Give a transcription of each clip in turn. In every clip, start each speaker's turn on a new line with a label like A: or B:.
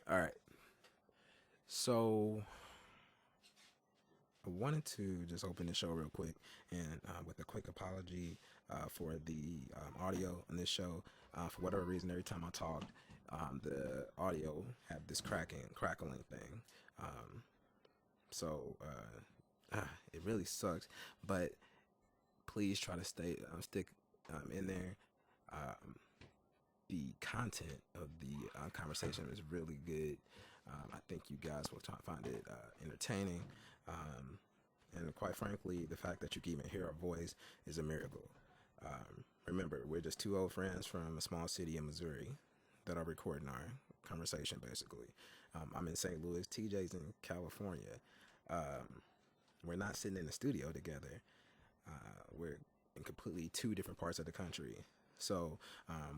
A: All right. So I wanted to just open the show real quick and with a quick apology for the audio on this show. For whatever reason, every time I talked, the audio had this crackling thing. So it really sucks. But please try to stick in there. The content of the conversation is really good. I think you guys will find it entertaining. And quite frankly, the fact that you can even hear our voice is a miracle. Remember, we're just two old friends from a small city in Missouri that are recording our conversation, basically. I'm in St. Louis. TJ's in California. We're not sitting in the studio together. We're in completely two different parts of the country. So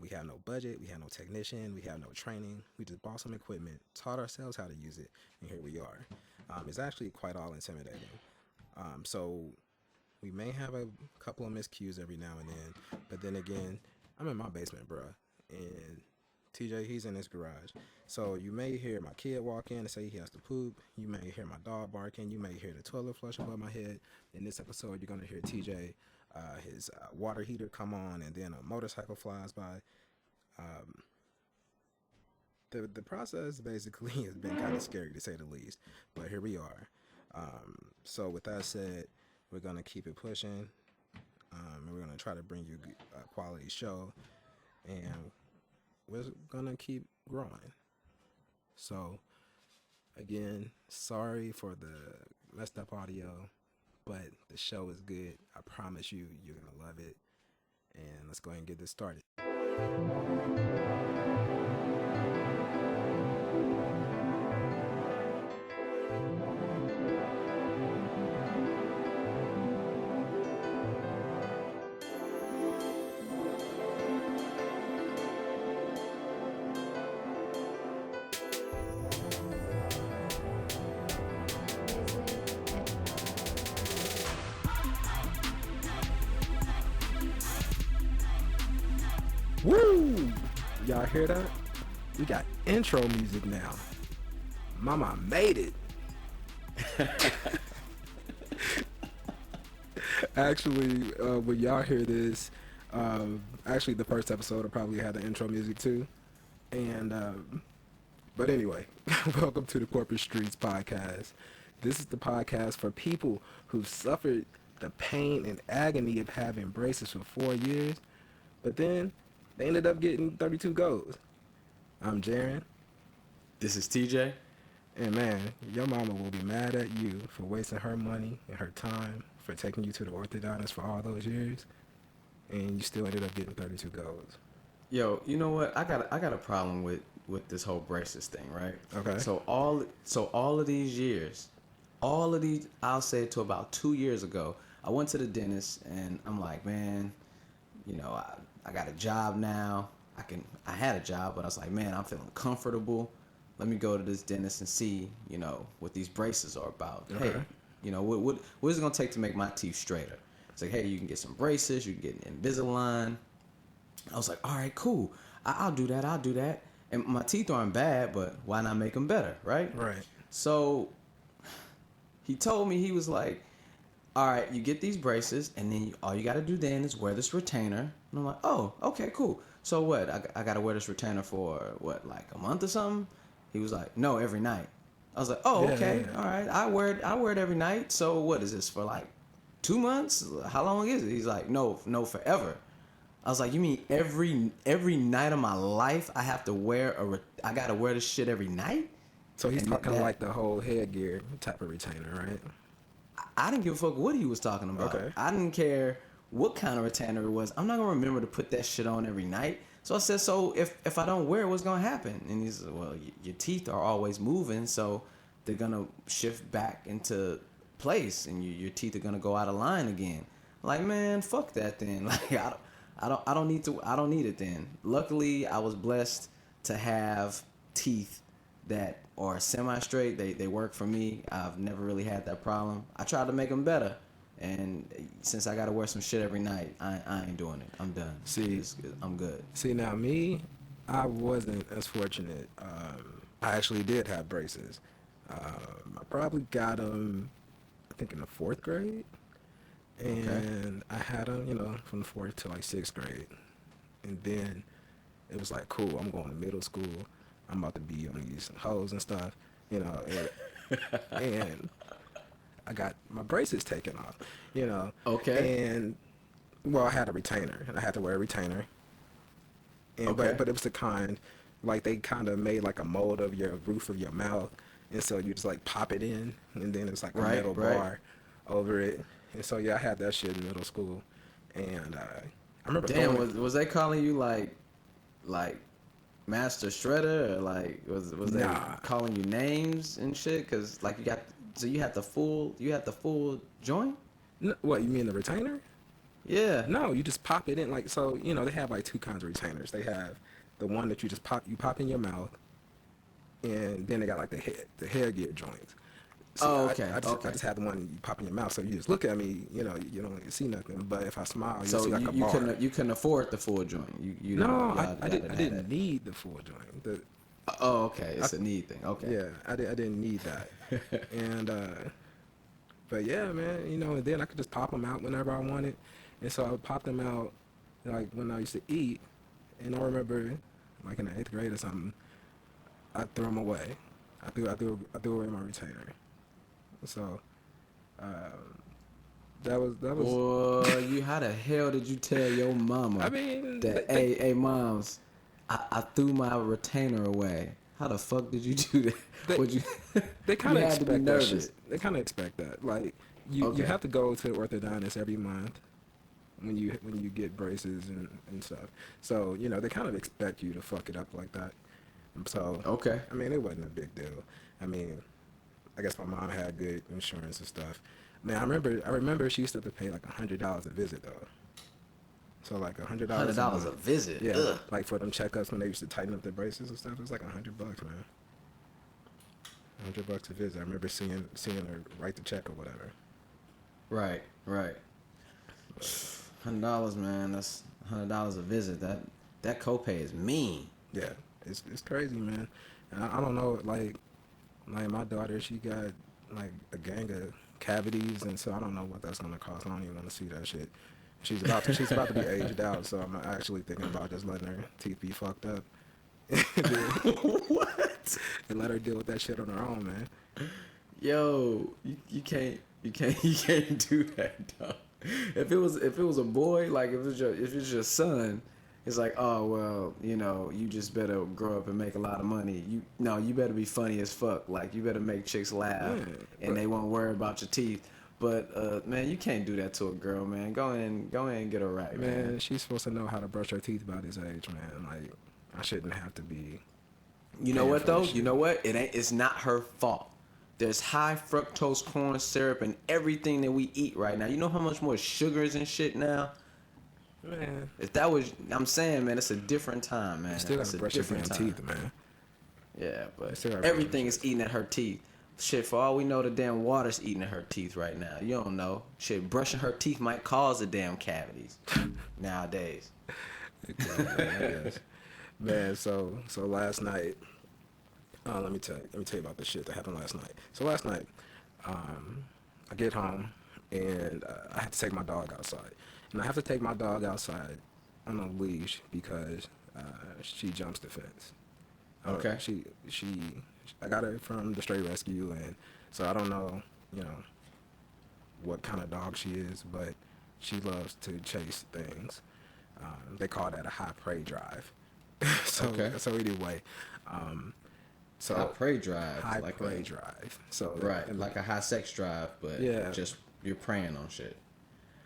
A: we have no budget, we have no technician, we have no training. We just bought some equipment, taught ourselves how to use it, and here we are. It's actually quite all intimidating. So we may have a couple of miscues every now and then, but then again, I'm in my basement, bruh, and TJ, he's in his garage. So you may hear my kid walk in and say he has to poop. You may hear my dog barking. You may hear the toilet flush above my head. In this episode, you're going to hear TJ, his water heater come on, and then a motorcycle flies by. The process basically has been kind of scary, to say the least. But here we are. So with that said, we're going to keep it pushing. And we're going to try to bring you a quality show. And we're gonna keep growing. So again, sorry for the messed up audio, but the show is good. I promise you, you're gonna love it. And let's go ahead and get this started. Woo! Y'all hear that? We got intro music now. Mama made it. Actually, when y'all hear this, actually the first episode will probably have the intro music too. And but anyway, welcome to the Corporate Streets podcast. This is the podcast for people who've suffered the pain and agony of having braces for 4 years, but then they ended up getting 32 goals. I'm Jerren.
B: This is TJ.
A: And man, your mama will be mad at you for wasting her money and her time for taking you to the orthodontist for all those years, and you still ended up getting 32 goals.
B: Yo, you know what? I got a problem with this whole braces thing, right?
A: Okay.
B: So all of these years, I'll say to about 2 years ago, I went to the dentist and I'm like, man, you know, I got a job now. I had a job, but I was like, man, I'm feeling comfortable. Let me go to this dentist and see, you know, what these braces are about. Okay. Hey, you know, what is it gonna take to make my teeth straighter? It's like, hey, you can get some braces, you can get Invisalign. I was like, all right, cool. I'll do that. And my teeth aren't bad, but why not make them better, right?
A: Right.
B: So he told me, he was like, all right, you get these braces, and then all you got to do then is wear this retainer. And I'm like, oh, okay, cool. So what? I got to wear this retainer for, what, like a month or something? He was like, no, every night. I was like, oh, okay, yeah. All right. I wear it every night. So what is this, for like 2 months? How long is it? He's like, no, forever. I was like, you mean every night of my life I have to I got to wear this shit every night?
A: So he's talking like the whole headgear type of retainer, right?
B: I didn't give a fuck what he was talking about.
A: Okay.
B: I didn't care what kind of retainer it was. I'm not gonna remember to put that shit on every night. So I said, so if I don't wear it, what's gonna happen? And he said, well, your teeth are always moving, so they're gonna shift back into place, and your teeth are gonna go out of line again. Like, man, fuck that then. Like, I don't need it then. Luckily, I was blessed to have teeth that are semi-straight. They work for me. I've never really had that problem. I tried to make them better, and since I got to wear some shit every night, I ain't doing it. I'm done.
A: See,
B: I'm good.
A: See, now me, I wasn't as fortunate. I actually did have braces. I probably got them, I think, in the fourth grade.
B: Okay.
A: And I had them, you know, from the fourth to like sixth grade. And then it was like, cool, I'm going to middle school. I'm about to be on these hoes and stuff, you know. And I got my braces taken off, you know.
B: Okay.
A: And, well, I had a retainer. And I had to wear a retainer. And,
B: Okay.
A: but it was the kind, like they kind of made like a mold of your roof of your mouth. And so you just like pop it in. And then it's like a
B: Right.
A: metal
B: Right.
A: bar over it. And so, yeah, I had that shit in middle school. And I remember
B: Damn.
A: throwing
B: Was they calling you like Master Shredder, or like was they
A: Nah.
B: calling you names and shit? Cause like you had the full joint.
A: What, you mean the retainer?
B: Yeah.
A: No, you just pop it in. Like, so, you know, they have like two kinds of retainers. They have the one that you pop in your mouth. And then they got like the headgear joints. See,
B: Oh, okay.
A: I
B: Okay.
A: just had the one you pop in your mouth, so you just look at me, you know, you don't see nothing. But if I smile, you
B: So
A: see like a bar.
B: you couldn't afford the full joint. You
A: No,
B: y'all
A: I
B: didn't have
A: didn't
B: that.
A: need the full joint.
B: Oh, okay. It's a need thing. Okay.
A: Yeah, I didn't need that. And but yeah, man, you know, and then I could just pop them out whenever I wanted, and so I would pop them out like when I used to eat, and I remember like in the eighth grade or something, I threw them away. I threw away my retainer. So that was
B: Boy, how the hell did you tell your mama
A: I mean,
B: that, hey, moms, I threw my retainer away? How the fuck did you do that?
A: They-
B: Would you?
A: they kind
B: you
A: of
B: had to be
A: expect that
B: nervous.
A: shit. They kind of expect that. Like you
B: Okay.
A: have to go to the orthodontist every month when you get braces and stuff. So, you know, they kind of expect you to fuck it up like that. So,
B: Okay.
A: I mean, it wasn't a big deal. I mean, I guess my mom had good insurance and stuff. Man, I remember she used to have to pay like $100 a visit though. So like $100
B: $100 a visit.
A: Yeah,
B: Ugh.
A: like for them checkups when they used to tighten up their braces and stuff. It was like $100, man. $100 a visit. I remember seeing her write the check or whatever.
B: Right. Right. $100, man. That's $100 a visit. That copay is mean.
A: Yeah, it's crazy, man. And I don't know, like my daughter, she got like a gang of cavities, and so I don't know what that's gonna cost. I don't even want to see that shit. She's about to be aged out, so I'm actually thinking about just letting her teeth be fucked up.
B: What?
A: And let her deal with that shit on her own, man.
B: Yo, you can't do that, dog. If it was a boy, like if it's your son, it's like, oh well, you know, you just better grow up and make a lot of money. You better be funny as fuck. Like you better make chicks laugh, and they won't worry about your teeth. But man, you can't do that to a girl, man. Go in and get her right, man.
A: She's supposed to know how to brush her teeth by this age, man. Like I shouldn't have to be.
B: You know what though? You know what? It's not her fault. There's high fructose corn syrup in everything that we eat right now. You know how much more sugars and shit now?
A: Man,
B: If that was, I'm saying, man, it's a different time, man.
A: you still
B: It's
A: gotta
B: a
A: brush your
B: different
A: damn
B: time.
A: teeth, man.
B: Yeah, but
A: still gotta
B: everything
A: brush
B: is eating at her teeth. Shit, for all we know, the damn water's eating at her teeth right now. You don't know. Shit, brushing her teeth might cause the damn cavities nowadays.
A: Exactly, I guess. Man, so last night, let me tell you about the shit that happened last night. So last night, I get home and I have to take my dog outside, and I have to take my dog outside on a leash because she jumps the fence.
B: Okay.
A: I got her from the stray rescue, and so I don't know, you know, what kind of dog she is, but she loves to chase things. They call that a high prey drive. So anyway, so
B: High prey drive.
A: high
B: like
A: prey
B: a,
A: drive. So
B: Right, like a high sex drive, but
A: Yeah.
B: just you're preying on shit.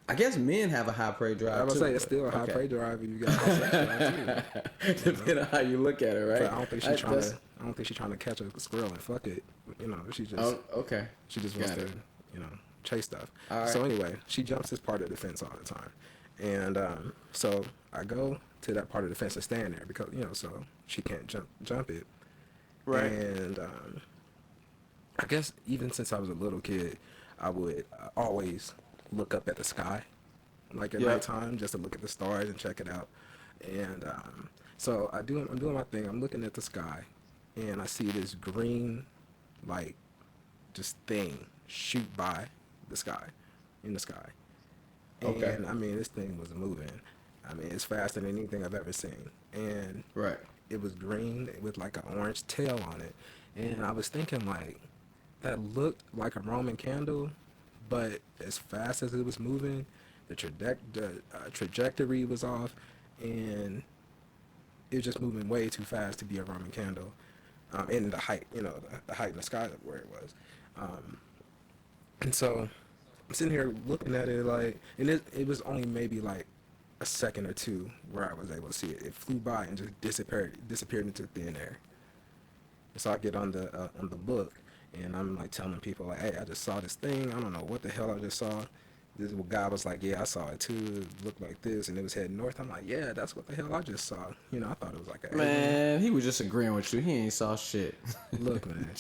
B: I guess men have a high prey drive
A: I would
B: too.
A: say it's
B: but-
A: still a high
B: okay.
A: prey drive if you got high sex drive too.
B: Depending on how you look at it, right?
A: But I don't think she's trying
B: That's-
A: to. I don't think she's trying to catch a squirrel and fuck it. You know, she just
B: Oh, okay.
A: she just wants
B: Got
A: to,
B: it.
A: you know, chase stuff.
B: All right.
A: So anyway, she jumps this part of the fence all the time, and so I go to that part of the fence and stand there because so she can't jump it.
B: Right.
A: And I guess even since I was a little kid, I would always look up at the sky, like at
B: Yeah.
A: nighttime, just to look at the stars and check it out. And so I'm doing my thing. I'm looking at the sky, and I see this green, like, just thing shoot by the sky, in the sky.
B: Okay.
A: And I mean, this thing was moving. I mean, it's faster than anything I've ever seen. And
B: Right.
A: it was green with like an orange tail on it. And I was thinking, like, that looked like a Roman candle, but as fast as it was moving, the trajectory was off, and it was just moving way too fast to be a Roman candle. And the height, the height in the sky where it was. And so I'm sitting here looking at it like, and it was only maybe like a second or two where I was able to see it. It flew by and just disappeared into thin air. And so I get on the book, and I'm like telling people like, hey, I just saw this thing. I don't know what the hell I just saw. This guy was like, yeah, I saw it too. It looked like this, and it was heading north. I'm like, yeah, that's what the hell I just saw. I thought it was like a
B: Man, he was just agreeing with you. He ain't saw shit.
A: Look, man,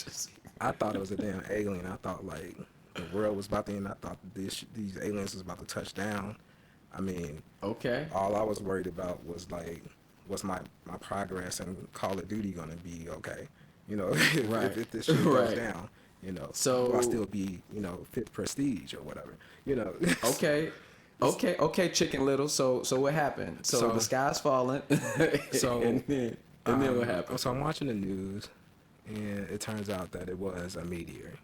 A: I thought it was a damn alien. I thought like the world was about to end. I thought these aliens was about to touch down. I mean,
B: Okay.
A: all I was worried about was like, what's my progress in Call of Duty gonna be? Okay,
B: Right.
A: if this shit
B: Right.
A: goes down,
B: So-
A: will I still be fit prestige or whatever?
B: Okay, Chicken Little. So what happened? So the sky's falling.
A: So
B: and then what happened?
A: So I'm watching the news, and it turns out that it was a meteor.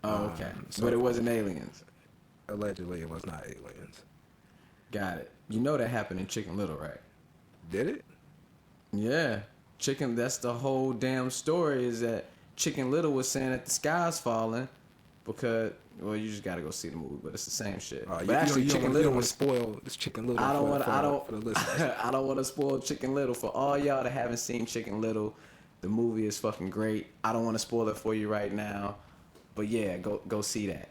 B: Oh, okay.
A: so-
B: But it wasn't aliens.
A: Allegedly, it was not aliens.
B: Got it. You know that happened in Chicken Little, right?
A: Did it?
B: Yeah. Chicken, that's the whole damn story, is that Chicken Little was saying that the sky's falling because, well, you just got to go see the movie, but it's the same shit. But actually, Chicken Little
A: want
B: was...
A: to spoil this Chicken Little.
B: I don't want
A: for the listeners.
B: I don't want to spoil Chicken Little for all y'all that haven't seen Chicken Little. The movie is fucking great. I don't want to spoil it for you right now, but yeah, go see that.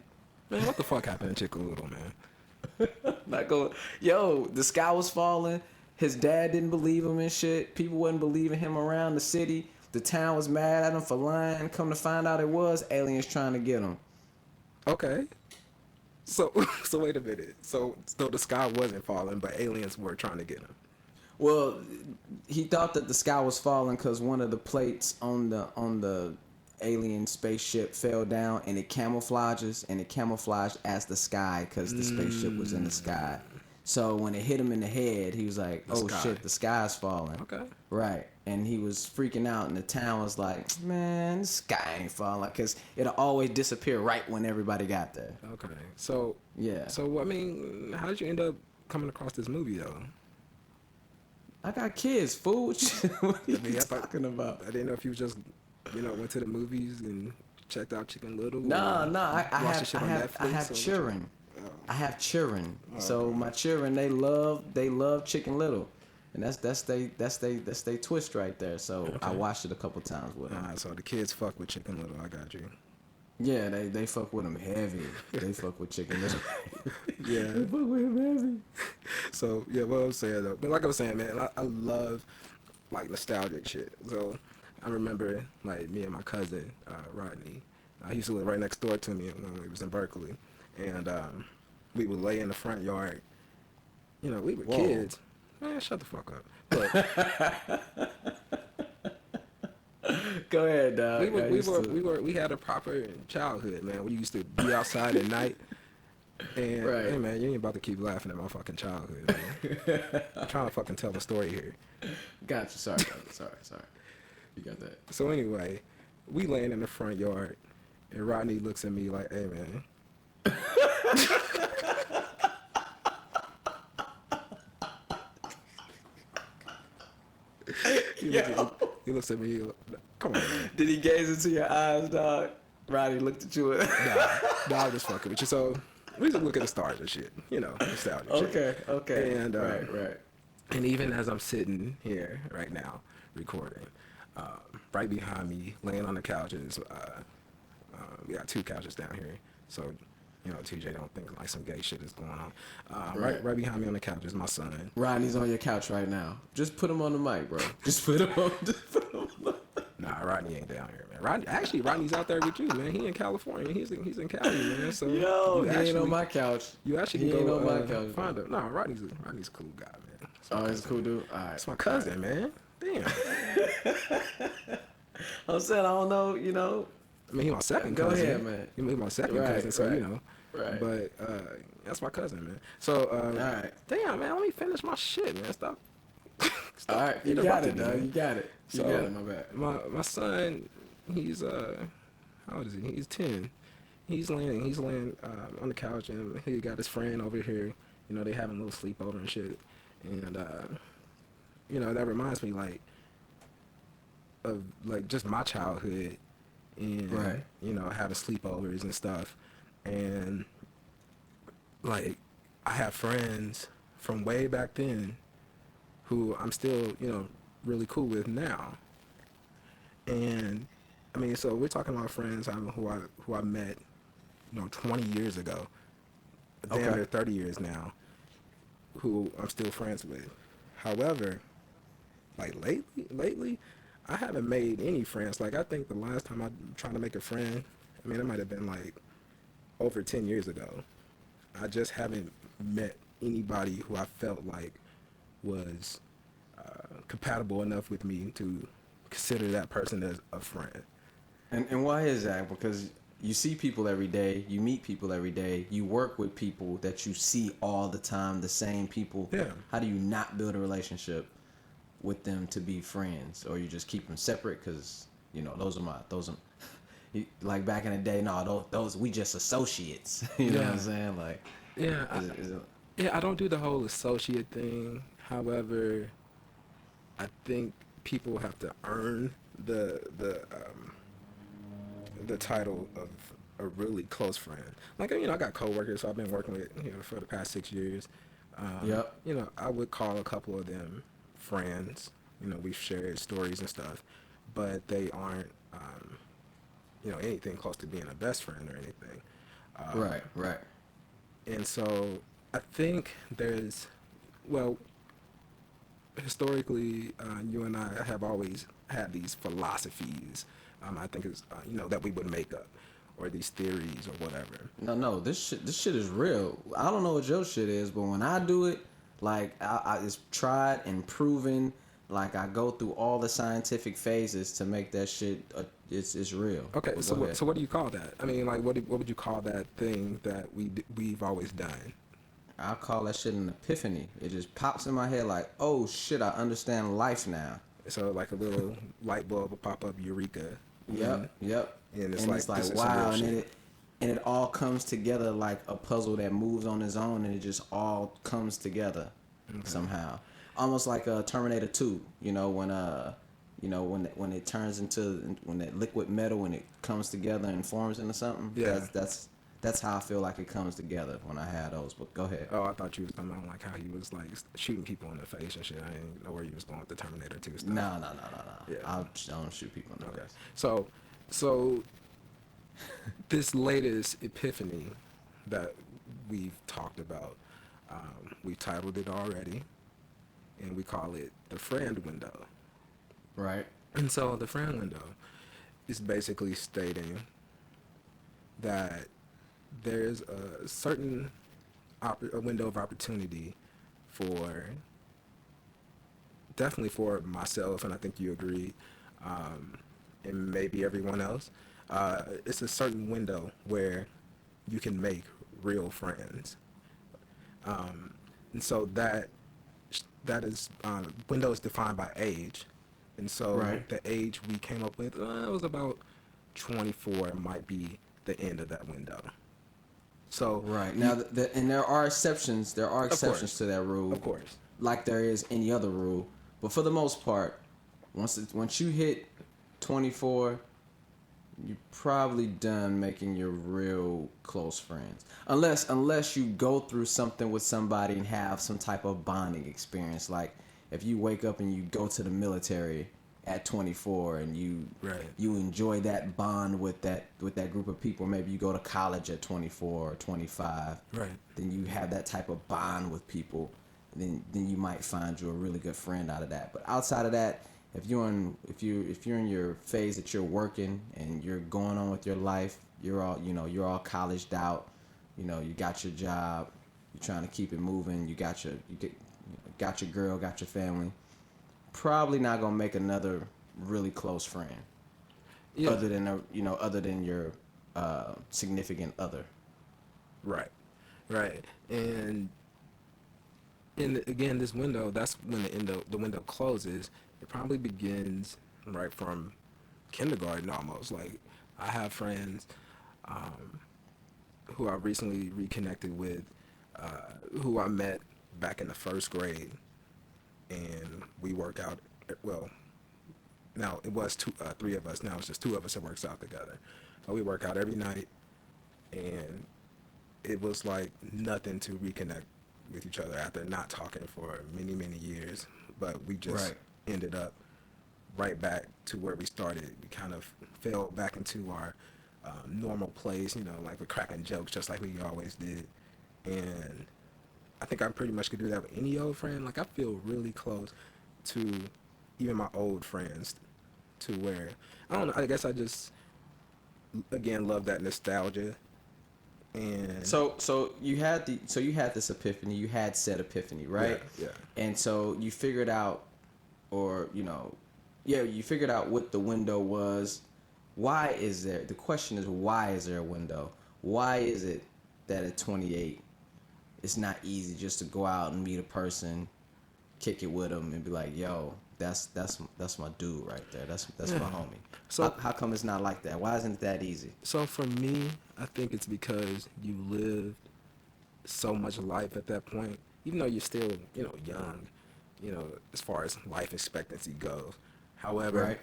A: Man, what the fuck happened in Chicken Little, man?
B: Not going. Yo, the sky was falling. His dad didn't believe him and shit. People wasn't believing him around the city. The town was mad at him for lying. Come to find out, it was aliens trying to get him.
A: Okay. So wait a minute. So the sky wasn't falling, but aliens were trying to get him.
B: Well, he thought that the sky was falling because one of the plates on the alien spaceship fell down, and it camouflages, and it camouflaged as the sky because the spaceship was in the sky. So when it hit him in the head, he was like, "Oh shit, the sky's falling."
A: Okay.
B: Right, and he was freaking out, and the town was like, "Man, the sky ain't falling," because it'll always disappear right when everybody got there.
A: Okay. So
B: Yeah.
A: So I mean, how did you end up coming across this movie though?
B: I got kids, fool. What are you talking about?
A: I didn't know if you just went to the movies and checked out Chicken Little.
B: No. I
A: watched the shit on
B: have
A: Netflix,
B: children. I have children. So my children, they love Chicken Little, and that's they twist right there. So
A: Okay.
B: I watched it a couple times with them.
A: Alright, so the kids fuck with Chicken Little. I got you.
B: Yeah, they fuck with him heavy. They fuck with Chicken Little.
A: Yeah.
B: They fuck with him heavy.
A: So yeah, what I was saying though, but like I was saying, man, I love like nostalgic shit. So I remember like me and my cousin Rodney. He used to live right next door to me when we was in Berkeley, and we would lay in the front yard. We were
B: Whoa.
A: kids. Man, shut the fuck up. But
B: Go ahead, dog.
A: we had a proper childhood, man. We used to be outside at night. And
B: Right.
A: hey man, you ain't about to keep laughing at my fucking childhood, man. I'm trying to fucking tell a story here.
B: Gotcha. Sorry. You got that.
A: So anyway, we laying in the front yard, and Rodney looks at me like, "Hey man." He looks at me. Come on, man.
B: Did he gaze into your eyes, dog? Rodney looked at you.
A: Nah, I'm just fucking with you. So we just look at the stars and shit, nostalgic shit.
B: Okay.
A: And
B: right.
A: And even as I'm sitting here right now recording, right behind me, laying on the couches, we got two couches down here. So, TJ don't think like some gay shit is going on. Right behind me on the couch is my son.
B: Rodney's on your couch right now. Just put him on the mic, bro. Just put him on.
A: Nah, Rodney ain't down here, man. Rodney's out there with you, man. He in California. He's in Cali, man. So
B: Yo, he ain't on my couch.
A: You actually
B: He
A: can
B: ain't
A: go
B: on my couch.
A: find him. Nah, Rodney's a cool guy, man.
B: Oh, he's a cool dude. All right.
A: It's my cousin, man. Damn.
B: I'm saying I don't know, you know.
A: I mean, he's my second
B: Go
A: cousin.
B: ahead, man.
A: He's my second
B: Right,
A: cousin, so
B: right,
A: you know.
B: right.
A: But that's my cousin, man. So
B: All right.
A: damn, man, let me finish my shit, man. Stop.
B: All
A: Stop
B: right, you got
A: interrupting
B: it,
A: me,
B: dog.
A: man.
B: You got it. You
A: So
B: got it. My bad.
A: my son, he's how old is he? He's 10. He's laying on the couch, and he got his friend over here. You know, they having a little sleepover and shit. And you know, that reminds me like of like just my childhood, and
B: Right.
A: you know, having sleepovers and stuff. And like I have friends from way back then who I'm still, you know, really cool with now. And I mean, so we're talking about friends who I met, you know, 20 years ago, damn
B: Okay.
A: near 30 years now, who I'm still friends with. However, like lately, I haven't made any friends. Like I think the last time I tried to make a friend, I mean, it might have been like over 10 years ago. I just haven't met anybody who I felt like was compatible enough with me to consider that person as a friend.
B: And why is that? Because you see people every day, you meet people every day, you work with people that you see all the time, the same people.
A: Yeah.
B: How do you not build a relationship with them to be friends, or you just keep them separate? Because you know those are like back in the day. No, those we just associates. You know what I'm saying? Like,
A: Yeah,
B: is it,
A: yeah, I don't do the whole associate thing. However, I think people have to earn the title of a really close friend. Like, you know, I got coworkers who I've been working with, you know, for the past 6 years.
B: Yep.
A: You know, I would call a couple of them friends. You know, we've shared stories and stuff, but they aren't, you know, anything close to being a best friend or anything.
B: Right.
A: And so I think there's, well, historically, you and I have always had these philosophies. I think it's you know, that we would make up, or these theories or whatever.
B: No, this shit is real. I don't know what your shit is, but when I do it, like it's tried and proven. Like I go through all the scientific phases to make that shit. It's real.
A: Okay,
B: But
A: so
B: go ahead.
A: so what do you call that? I mean, like, what would you call that thing that we've always done?
B: I call that shit an epiphany. It just pops in my head like, oh shit, I understand life now.
A: So like a little light bulb will pop up, eureka.
B: Yep.
A: And it's
B: And
A: like,
B: it's like
A: this is some
B: wow,
A: real
B: and
A: shit.
B: it all comes together like a puzzle that moves on its own, and it just all comes together somehow. Almost like Terminator 2. When it turns into when that liquid metal when it comes together and forms into something.
A: Yeah.
B: That's how I feel like it comes together when I had those. But go ahead.
A: Oh, I thought you was talking about like how he was like shooting people in the face and shit. I didn't know where you was going with the Terminator 2 stuff.
B: No.
A: Yeah.
B: I don't shoot people in the face.
A: So this latest epiphany that we've talked about, we titled it already, and we call it the friend window.
B: Right.
A: And so the friend window is basically stating that there's a certain a window of opportunity for, definitely for myself, and I think you agreed, and maybe everyone else. It's a certain window where you can make real friends, and so that is window is defined by age, and so
B: Right.
A: the age we came up with was about 24 might be the end of that window. So
B: Right. Now, and there are exceptions. There are exceptions
A: course.
B: to that rule.
A: Of course.
B: Like there is any other rule. But for the most part, once you hit 24, you're probably done making your real close friends. Unless you go through something with somebody and have some type of bonding experience. Like if you wake up and you go to the military at 24 and you
A: Right.
B: you enjoy that bond with that group of people. Maybe you go to college at 24 or 25.
A: Right.
B: Then you have that type of bond with people. Then you might find you a really good friend out of that. But outside of that, if you're in your phase that you're working and you're going on with your life, you're all colleged out, you got your job, you're trying to keep it moving, you got your girl, got your family, probably not gonna make another really close friend.
A: Yeah.
B: other than other than your significant other.
A: Right. Right. And again, this window, that's when the window closes. It probably begins right from kindergarten almost. Like, I have friends who I recently reconnected with, who I met back in the first grade, and we work out. Well, now it was three of us. Now it's just two of us that works out together. But we work out every night, and it was like nothing to reconnect with each other after not talking for many, many years. But we just
B: Right.
A: ended up right back to where we started. We kind of fell back into our normal place, like we're cracking jokes just like we always did. And I think I pretty much could do that with any old friend. Like, I feel really close to even my old friends, to where, I don't know, I guess I just, again, love that nostalgia. And
B: So you had this epiphany. You had said epiphany, right?
A: yeah.
B: And so you figured out, or you figured out what the window was. Why is there? The question is, why is there a window? Why is it that at 28, it's not easy just to go out and meet a person, kick it with them, and be like, "Yo, that's my dude right there. That's
A: Yeah.
B: my homie."
A: So-
B: how come it's not like that? Why isn't it that easy?
A: So for me, I think it's because you lived so much life at that point, even though you're still, young, as far as life expectancy goes. However,
B: Right.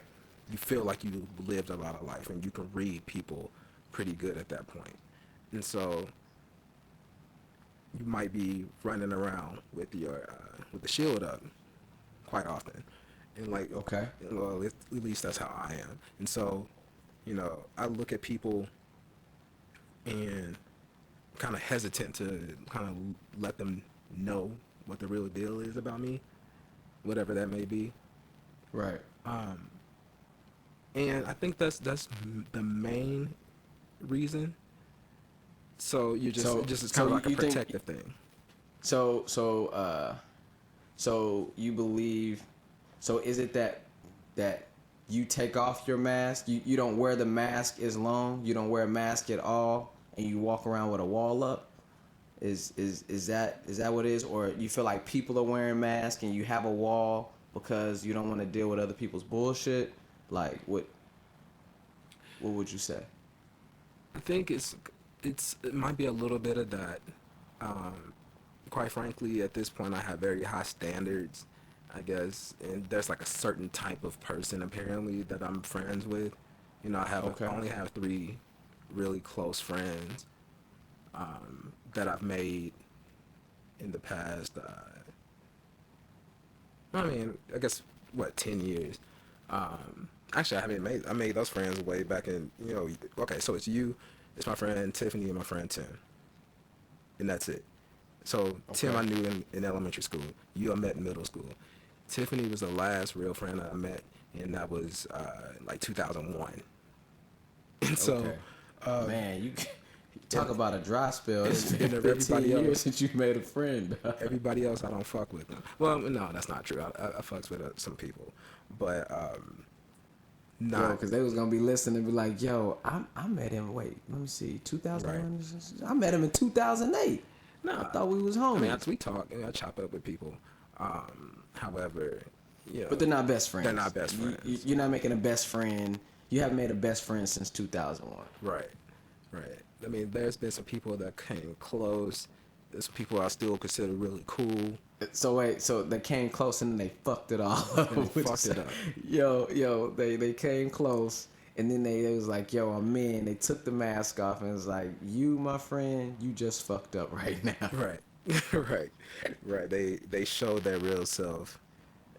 A: you feel like you lived a lot of life, and you can read people pretty good at that point. And so you might be running around with with the shield up quite often. And like,
B: Okay.
A: well, at least that's how I am. And so, I look at people and kind of hesitant to kind of let them know what the real deal is about me, whatever that may be.
B: Right.
A: And I think that's the main reason. So you just
B: So-
A: it just is
B: so
A: kind of like a
B: you think-
A: protective thing.
B: So you believe? So is it that you take off your mask? You don't wear the mask as long. You don't wear a mask at all, and you walk around with a wall up. Is that what it is, or you feel like people are wearing masks and you have a wall because you don't want to deal with other people's bullshit? Like what would you say?
A: I think it might be a little bit of that. Quite frankly, at this point, I have very high standards, I guess, and there's like a certain type of person apparently that I'm friends with.
B: Okay.
A: I only have 3 really close friends that I've made in the past. I guess 10 years. Actually, I made those friends way back in, okay, so it's my friend Tiffany and my friend Tim, and that's it. So Tim, I knew in elementary school. You I met in middle school. Tiffany was the last real friend I met, and that was like 2001. And so,
B: Okay. Man, you talk about a dry spell. It's been
A: and
B: 15
A: everybody
B: years
A: else-
B: since you made a friend.
A: everybody else, I don't fuck with them. Well, no, that's not true. I fucks with some people, but nah.
B: Because they was gonna be listening and be like, "Yo, I met him. Wait, let me see, 2001. I met him in 2008.
A: Nah.
B: I thought we was
A: I
B: homies,
A: mean, we talk and I chop up with people. However,
B: but they're not best friends.
A: They're not best friends.
B: You're not making a best friend. You haven't made a best friend since 2001.
A: Right. I mean, there's been some people that came close. There's some people I still consider really cool.
B: So wait, so they came close and then they fucked it all up.
A: And they fucked it up.
B: Yo, they came close and then they was like, "Yo, I'm in." They took the mask off and was like, "You, my friend, you just fucked up right now."
A: Right. They showed their real self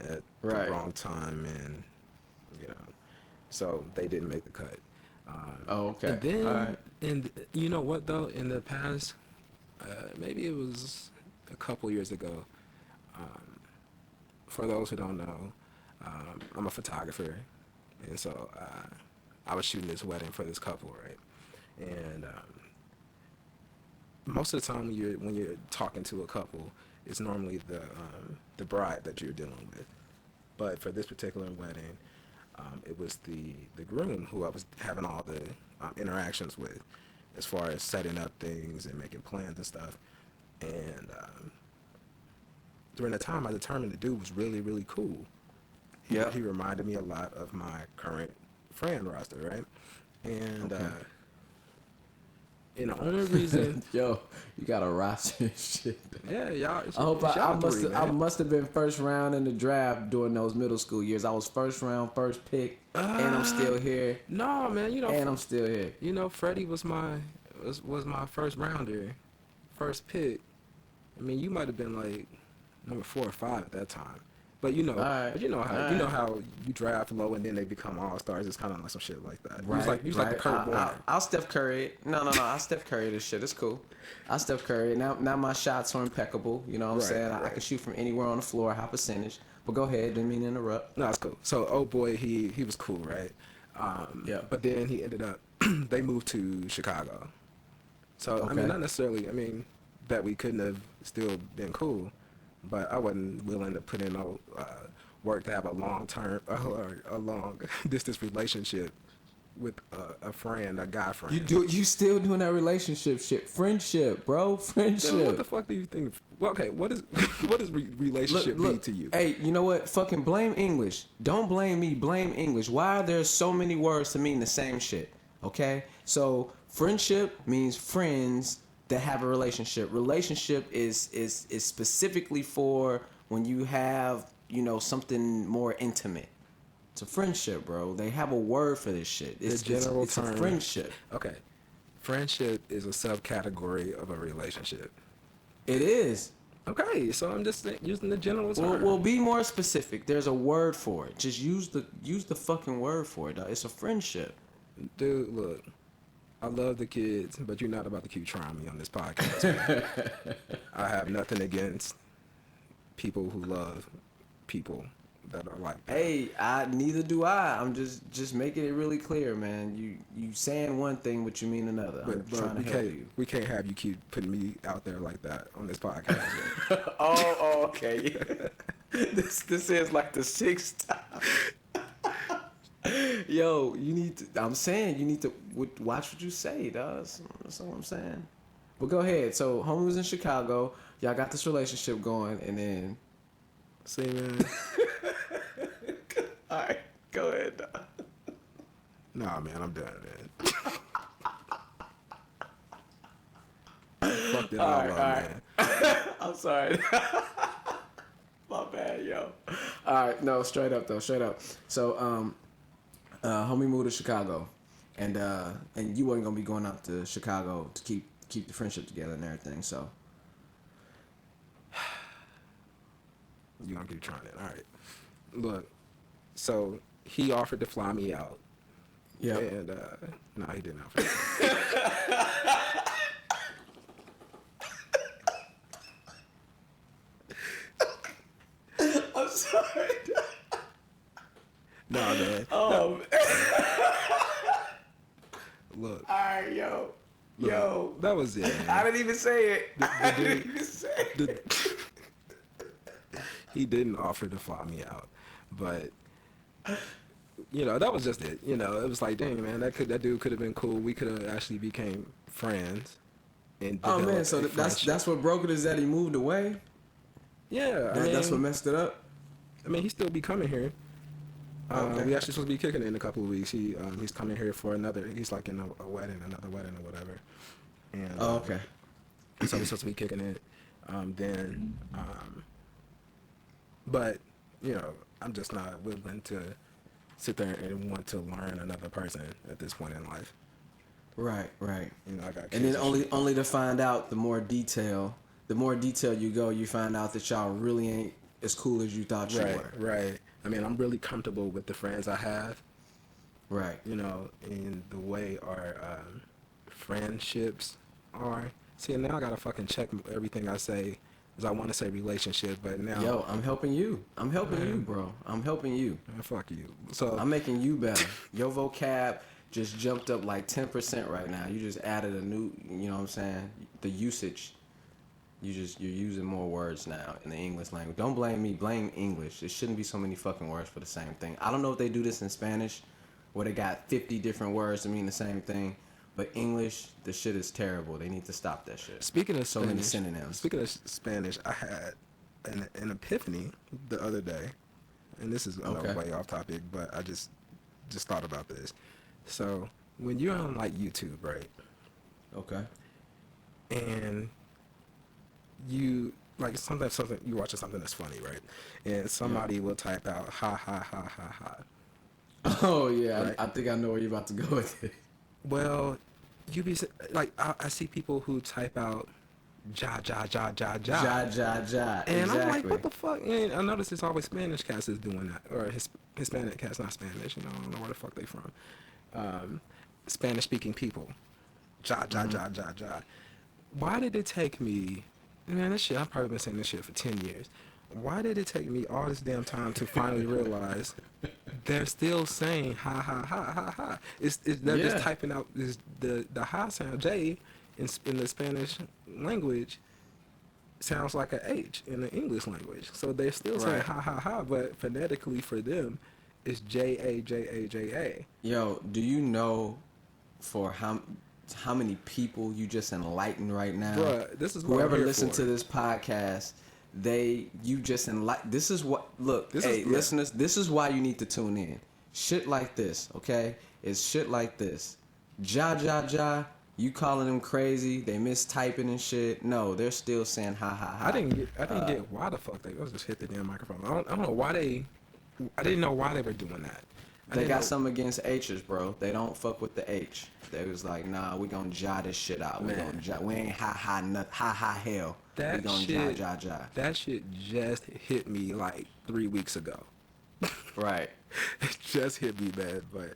A: at
B: Right.
A: the wrong time, and so they didn't make the cut.
B: Oh, okay.
A: And then,
B: All right.
A: and you know what though? In the past, maybe it was a couple years ago. For those who don't know, I'm a photographer, and so I was shooting this wedding for this couple, right? And most of the time when you're talking to a couple, it's normally the bride that you're dealing with. But for this particular wedding, It was the groom who I was having all the interactions with, as far as setting up things and making plans and stuff. And during the time, I determined the dude was really, really cool. He reminded me a lot of my current friend roster, right? And and the only reason,
B: yo, you got a roster and shit.
A: yeah, y'all.
B: I hope I must have been first round in the draft during those middle school years. I was first round, first pick, and I'm still here.
A: No, man, you know,
B: and I'm still here.
A: You know, Freddie was my first rounder, first pick. I mean, you might have been like number 4 or 5 at that time. But you know, you know how you draft low and then they become all stars. It's kind of like some shit like that.
B: Right,
A: He was like the Kurt Warner.
B: I'll Steph Curry it. No. I'll Steph Curry this shit. It's cool. I'll Steph Curry it. Now my shots are impeccable. You know what I'm saying? I can shoot from anywhere on the floor, high percentage. But go ahead. Didn't mean to interrupt.
A: No, it's cool. So, oh boy, he was cool, right?
B: Yeah.
A: But then he ended up, they moved to Chicago. So,
B: Okay.
A: I mean, not necessarily, I mean, that we couldn't have still been cool. But I wasn't willing to put in no work to have a long distance relationship with a friend, a guy friend.
B: You still doing that relationship shit? Friendship, bro. Friendship.
A: Dude, what the fuck do you think? Well, okay, what does relationship mean to you?
B: Hey, you know what? Fucking blame English. Don't blame me. Blame English. Why are there so many words to mean the same shit? Okay, so friendship means friends that have a relationship. Relationship is specifically for when you have, you know, something more intimate. It's a friendship, bro. They have a word for this shit. It's
A: general
B: it's
A: term.
B: a friendship.
A: Okay. Friendship is a subcategory of a relationship.
B: It is.
A: Okay, so I'm just using the general term.
B: Well, be more specific. There's a word for it. Just use the fucking word for it, dog. It's a friendship.
A: Dude, look. I love the kids, but you're not about to keep trying me on this podcast. Man. I have nothing against people who love people that are like that.
B: Hey, neither do I. I'm just making it really clear, man. You saying one thing, but you mean another. I'm trying to help you.
A: We can't have you keep putting me out there like that on this podcast.
B: oh, okay. this is like the 6th time. Yo, you need to watch what you say, dog. That's what I'm saying. But go ahead. So, homie was in Chicago. Y'all got this relationship going, and then.
A: See, man.
B: All right, go ahead, dog.
A: Nah, man, I'm done, man. Fuck that all right. Man.
B: I'm sorry. My bad, yo. All right, no, straight up. So, homie moved to Chicago, and you wasn't gonna be going out to Chicago to keep the friendship together and everything. So
A: you gonna keep trying it? All right. Look, so he offered to fly me out.
B: Yeah.
A: And no, he didn't offer.
B: I'm sorry.
A: No, man.
B: Oh.
A: Look.
B: All right, yo.
A: That was it. Man.
B: I didn't even say it. I didn't even say it.
A: He didn't offer to fly me out, but you know that was just it. You know, it was like, dang, man, that dude could have been cool. We could have actually became friends. And
B: oh man, so that's what broke it, is that he moved away.
A: Yeah,
B: that's what messed it up.
A: I mean, he still be coming here.
B: Okay.
A: We actually supposed to be kicking it in a couple of weeks. He's coming here for another. He's like in another wedding or whatever. And
B: okay.
A: So we're supposed to be kicking it. But you know, I'm just not willing to sit there and want to learn another person at this point in life.
B: Right.
A: You know, I got.
B: And then only to find out the more detail you go, you find out that y'all really ain't as cool as you thought you were.
A: Right. I mean, I'm really comfortable with the friends I have.
B: Right.
A: You know, in the way our friendships are. See, now I gotta fucking check everything I say, because I want to say relationship, but now.
B: Yo, I'm helping you. You, bro. I'm helping you.
A: Man, fuck you. So
B: I'm making you better. Your vocab just jumped up like 10% right now. You just added a new, you know what I'm saying? The usage. You're using more words now in the English language. Don't blame me. Blame English. There shouldn't be so many fucking words for the same thing. I don't know if they do this in Spanish, where they got 50 different words to mean the same thing. But English, the shit is terrible. They need to stop that shit.
A: Speaking of
B: so
A: Spanish,
B: many synonyms.
A: Speaking of Spanish, I had an epiphany the other day, and this is way off topic, but I just thought about this. So when you're on like YouTube, right?
B: Okay.
A: And you like something you watching something that's funny, right? And somebody will type out ha ha ha ha ha.
B: Oh yeah,
A: right?
B: I think I know where you're about to go with it.
A: Well, you be like I see people who type out JaJaJa.
B: JaJaJa.
A: And
B: exactly.
A: I'm like, what the fuck? And I notice it's always Spanish cats is doing that, or Hispanic cats, not Spanish. You know, I don't know where the fuck they from. Spanish speaking people. JaJaJa. Why did it take me? Man, this shit. I've probably been saying this shit for 10 years. Why did it take me all this damn time to finally realize they're still saying ha ha ha ha ha? They're just typing out the ha sound. J in the Spanish language sounds like a H in the English language. So they're still saying ha ha ha, but phonetically for them it's JaJaJa.
B: Yo, do you know for how many people you just enlightened right now?
A: Bruh, this is what
B: whoever
A: I'm here
B: listened
A: for.
B: To this podcast. You just enlighten. This is what. Look, listeners. This is why you need to tune in. Shit like this, okay? It's shit like this. JaJaJa. You calling them crazy? They mistyping and shit. No, they're still saying ha ha ha.
A: I didn't get why the fuck they just hit the damn microphone. I don't know why they. I didn't know why they were doing that.
B: They got something against H's, bro. They don't fuck with the H. They was like, nah, we gonna ja this shit out. We ain't ha ha hell.
A: That
B: we gonna
A: shit,
B: ja.
A: That shit just hit me like 3 weeks ago.
B: Right.
A: It just hit me, man. But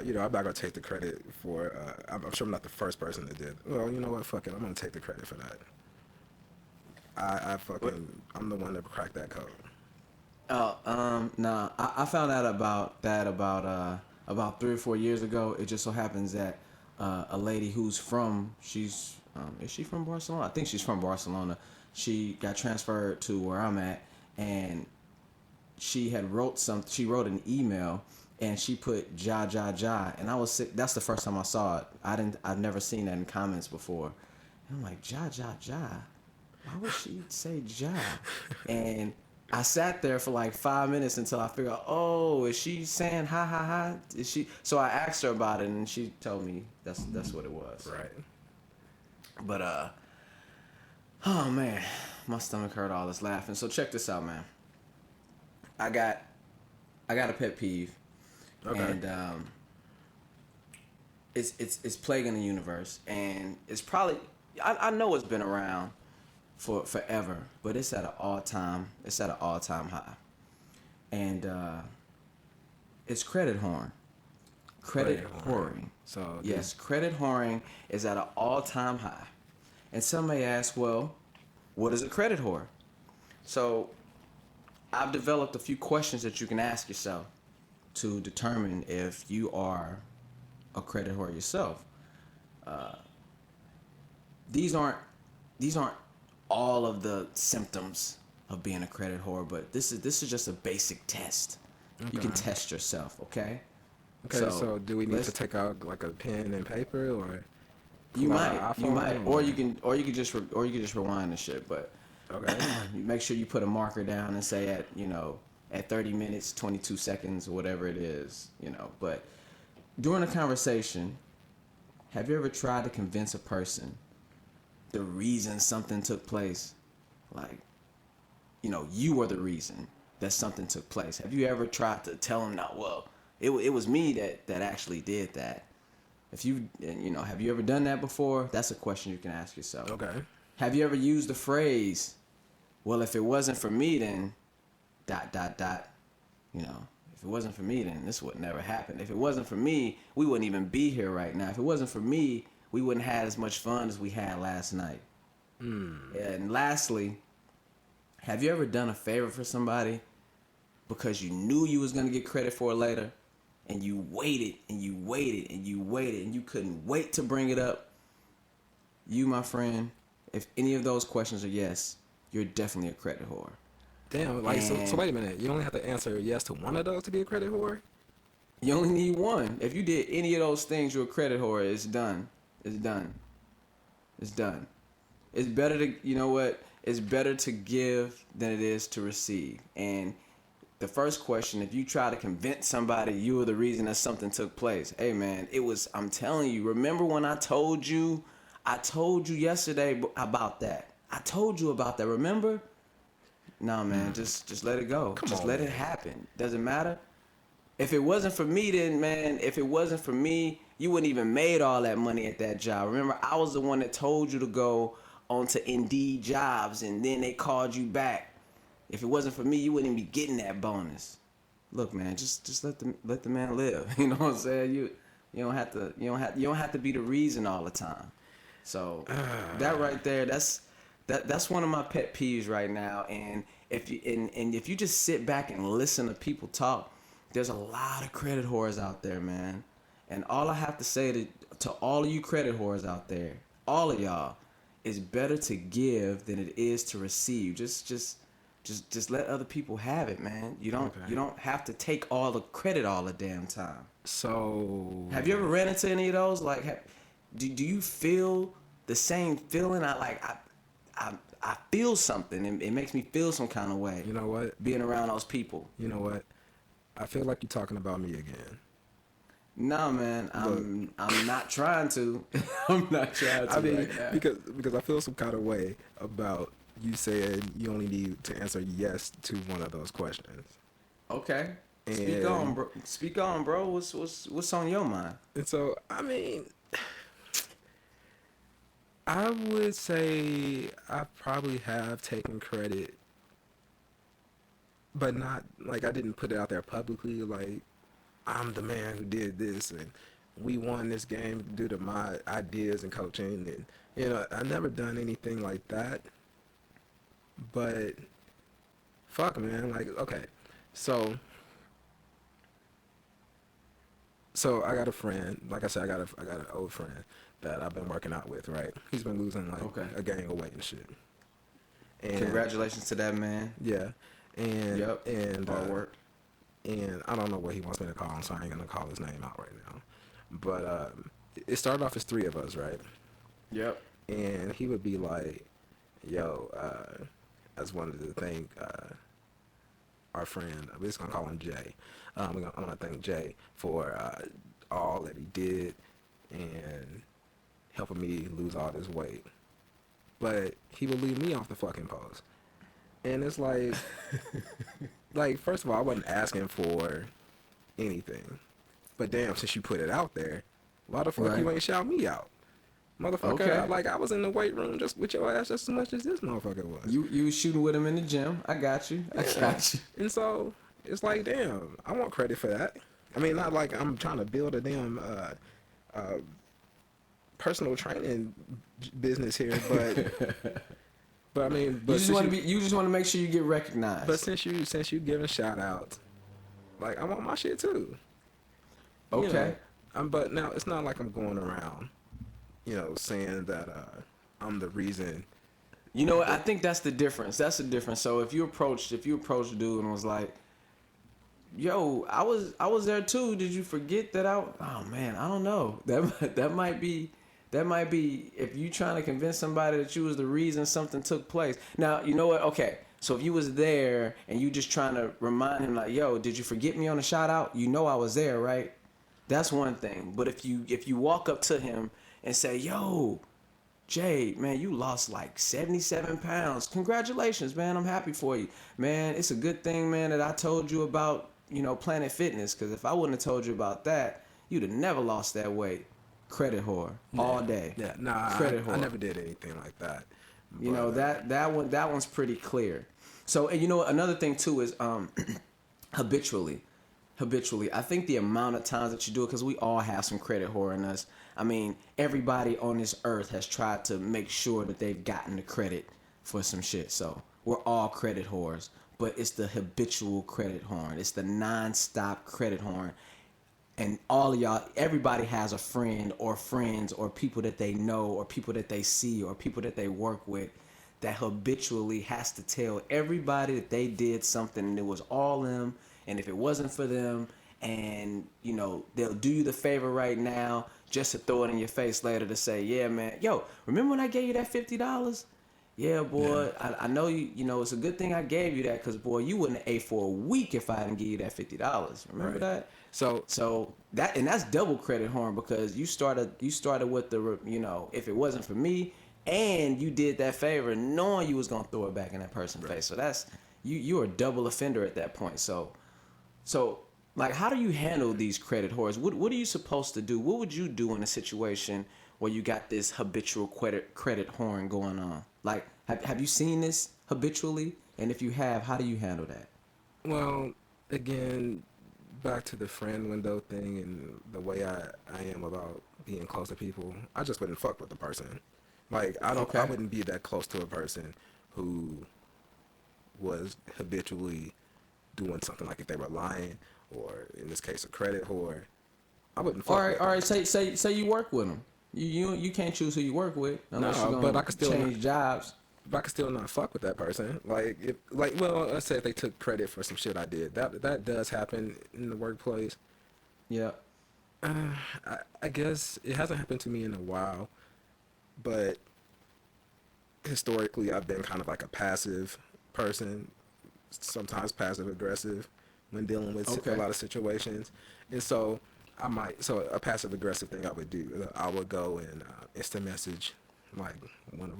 A: you know, I'm not gonna take the credit for. I'm sure I'm not the first person that did. Well, you know what? Fuck it. I'm gonna take the credit for that. I'm the one that cracked that code.
B: Nah. I found out about that about 3 or 4 years ago. It just so happens that a lady who's is she from Barcelona? I think she's from Barcelona. She got transferred to where I'm at, and she wrote an email, and she put JaJaJa, and I was sick. That's the first time I saw it. I've never seen that in comments before. And I'm like, JaJaJa? Why would she say Ja? And I sat there for like 5 minutes until I figured out, oh, is she saying ha ha ha? Is she? So I asked her about it, and she told me that's what it was.
A: Right.
B: But oh man, my stomach hurt all this laughing. So check this out, man. I got a pet peeve, and it's plaguing the universe, and it's probably I know it's been around for forever, but it's at an all-time high, and it's credit whoring. Credit whoring.
A: So
B: yes, credit whoring is at an all-time high, and some may ask, well, what is a credit whore? So I've developed a few questions that you can ask yourself to determine if you are a credit whore yourself. These aren't all of the symptoms of being a credit whore, but this is just a basic test. Okay. You can test yourself, okay?
A: Okay, so do we need to take out like a pen and paper, or
B: you might, or you can just rewind the shit, but
A: okay.
B: You make sure you put a marker down and say at 30 minutes 22 seconds or whatever it is, but during a conversation, have you ever tried to convince a person the reason something took place, like you were the reason that something took place? Have you ever tried to tell them, no, well, it was me that actually did that? If have you ever done that before? That's a question you can ask yourself.
A: Okay.
B: Have you ever used the phrase, well, if it wasn't for me, then ... If it wasn't for me, then this would never happen. If it wasn't for me, we wouldn't even be here right now. If it wasn't for me, we wouldn't have as much fun as we had last night. And lastly, have you ever done a favor for somebody because you knew you was going to get credit for it later, and you waited and you waited and you waited and you couldn't wait to bring it up? You, my friend, If any of those questions are yes, you're definitely a credit whore.
A: Damn, like, so wait a minute. You only have to answer yes to one of those to be a credit whore?
B: You only need one. If you did any of those things, you're a credit whore. It's done. It's done. It's done. It's better to, you know what? It's better to give than it is to receive. And the first question, if you try to convince somebody you were the reason that something took place, hey man, I'm telling you, remember when I told you yesterday about that. I told you about that, remember? No man, just let it go. Just let it happen. Doesn't matter. If it wasn't for me, then man, if it wasn't for me, you wouldn't even made all that money at that job. Remember, I was the one that told you to go onto Indeed Jobs, and then they called you back. If it wasn't for me, you wouldn't even be getting that bonus. Look, man, just let the man live. You know what I'm saying? You don't have to be the reason all the time. So that right there, that's one of my pet peeves right now. And if you just sit back and listen to people talk, there's a lot of credit whores out there, man. And all I have to say to all of you credit whores out there, all of y'all, is better to give than it is to receive. Just let other people have it, man. You don't have to take all the credit all the damn time.
A: So
B: have you ever ran into any of those? Like, do you feel the same feeling? I feel something. It makes me feel some kind of way.
A: You know what?
B: Being around those people.
A: You know what? I feel like you're talking about me again.
B: No, man, I'm not trying to. I'm not trying to.
A: I mean,
B: right now.
A: because I feel some kind of way about you saying you only need to answer yes to one of those questions.
B: Okay.
A: And
B: Speak on, bro. What's on your mind?
A: And so, I mean, I would say I probably have taken credit, but not, like, I didn't put it out there publicly, like, I'm the man who did this, and we won this game due to my ideas and coaching, and, you know, I never done anything like that, but, fuck, man, like, okay, so I got a friend, like I said, I got an old friend that I've been working out with, right? He's been losing, like, a gang of weight and shit. And
B: congratulations to that man.
A: Yeah. And
B: hard work.
A: And I don't know what he wants me to call him, so I ain't gonna call his name out right now. But it started off as 3 of us, right?
B: Yep.
A: And he would be like, "Yo, I just wanted to thank our friend. We're just gonna call him Jay. I want to thank Jay for all that he did and helping me lose all this weight." But he would leave me off the fucking post. And it's like, like, first of all, I wasn't asking for anything. But damn, since you put it out there, why the fuck you ain't shout me out? Motherfucker,
B: Okay.
A: like, I was in the weight room just with your ass just as much as this motherfucker was.
B: You was shooting with him in the gym. I got you. I got you.
A: And so, it's like, damn, I want credit for that. I mean, not like I'm trying to build a damn personal training business here, but... But I mean,
B: you just want to make sure you get recognized.
A: But since you giving shout outs, like, I want my shit too.
B: Okay.
A: You know, but now it's not like I'm going around, you know, saying that I'm the reason.
B: You know what? I think that's the difference. That's the difference. So if you approached a dude and was like, "Yo, I was there too. Did you forget that I?" Oh man, I don't know. That might be. If you trying to convince somebody that you was the reason something took place. Now, you know what? Okay, so if you was there and you just trying to remind him like, "Yo, did you forget me on the shout out? You know I was there, right?" That's one thing. But if you walk up to him and say, "Yo, Jay, man, you lost like 77 pounds. Congratulations, man. I'm happy for you. Man, it's a good thing, man, that I told you about, you know, Planet Fitness, because if I wouldn't have told you about that, you'd have never lost that weight." Credit whore all day.
A: Yeah, nah,
B: credit whore.
A: I never did anything like that.
B: You know, that one's pretty clear. So, and you know, another thing too is habitually. I think the amount of times that you do it, because we all have some credit whore in us. I mean, everybody on this earth has tried to make sure that they've gotten the credit for some shit. So we're all credit whores, but it's the habitual credit horn. It's the non-stop credit horn. and all of y'all, everybody has a friend or friends or people that they know or people that they see or people that they work with that habitually has to tell everybody that they did something and it was all them, and if it wasn't for them, and you know, they'll do you the favor right now just to throw it in your face later to say, yeah man, yo, remember when I gave you that $50? Yeah, boy, yeah. I know you know, it's a good thing I gave you that, because boy, you wouldn't have ate for a week if I didn't give you that $50. Remember that? So that, and that's double credit horn, because you started with the, you know, if it wasn't for me, and you did that favor knowing you was gonna throw it back in that person's face. So that's, you're a double offender at that point. So like, how do you handle these credit whores? What are you supposed to do? What would you do in a situation where you got this habitual credit horn going on? Like, have you seen this habitually? And if you have, how do you handle that?
A: Well, again, back to the friend window thing and the way I am about being close to people, I just wouldn't fuck with the person. Like, I wouldn't be that close to a person who was habitually doing something, like if they were lying, or in this case, a credit whore. I wouldn't fuck with them. All right,
B: say you work with them. You can't choose who you work with unless you're gonna
A: but I could still
B: change jobs.
A: But I could still not fuck with that person. Well, let's say if they took credit for some shit I did, that does happen in the workplace.
B: Yeah.
A: I guess it hasn't happened to me in a while, but historically I've been kind of like a passive person, sometimes passive aggressive when dealing with a lot of situations, and so a passive aggressive thing I would do, I would go and instant message like one of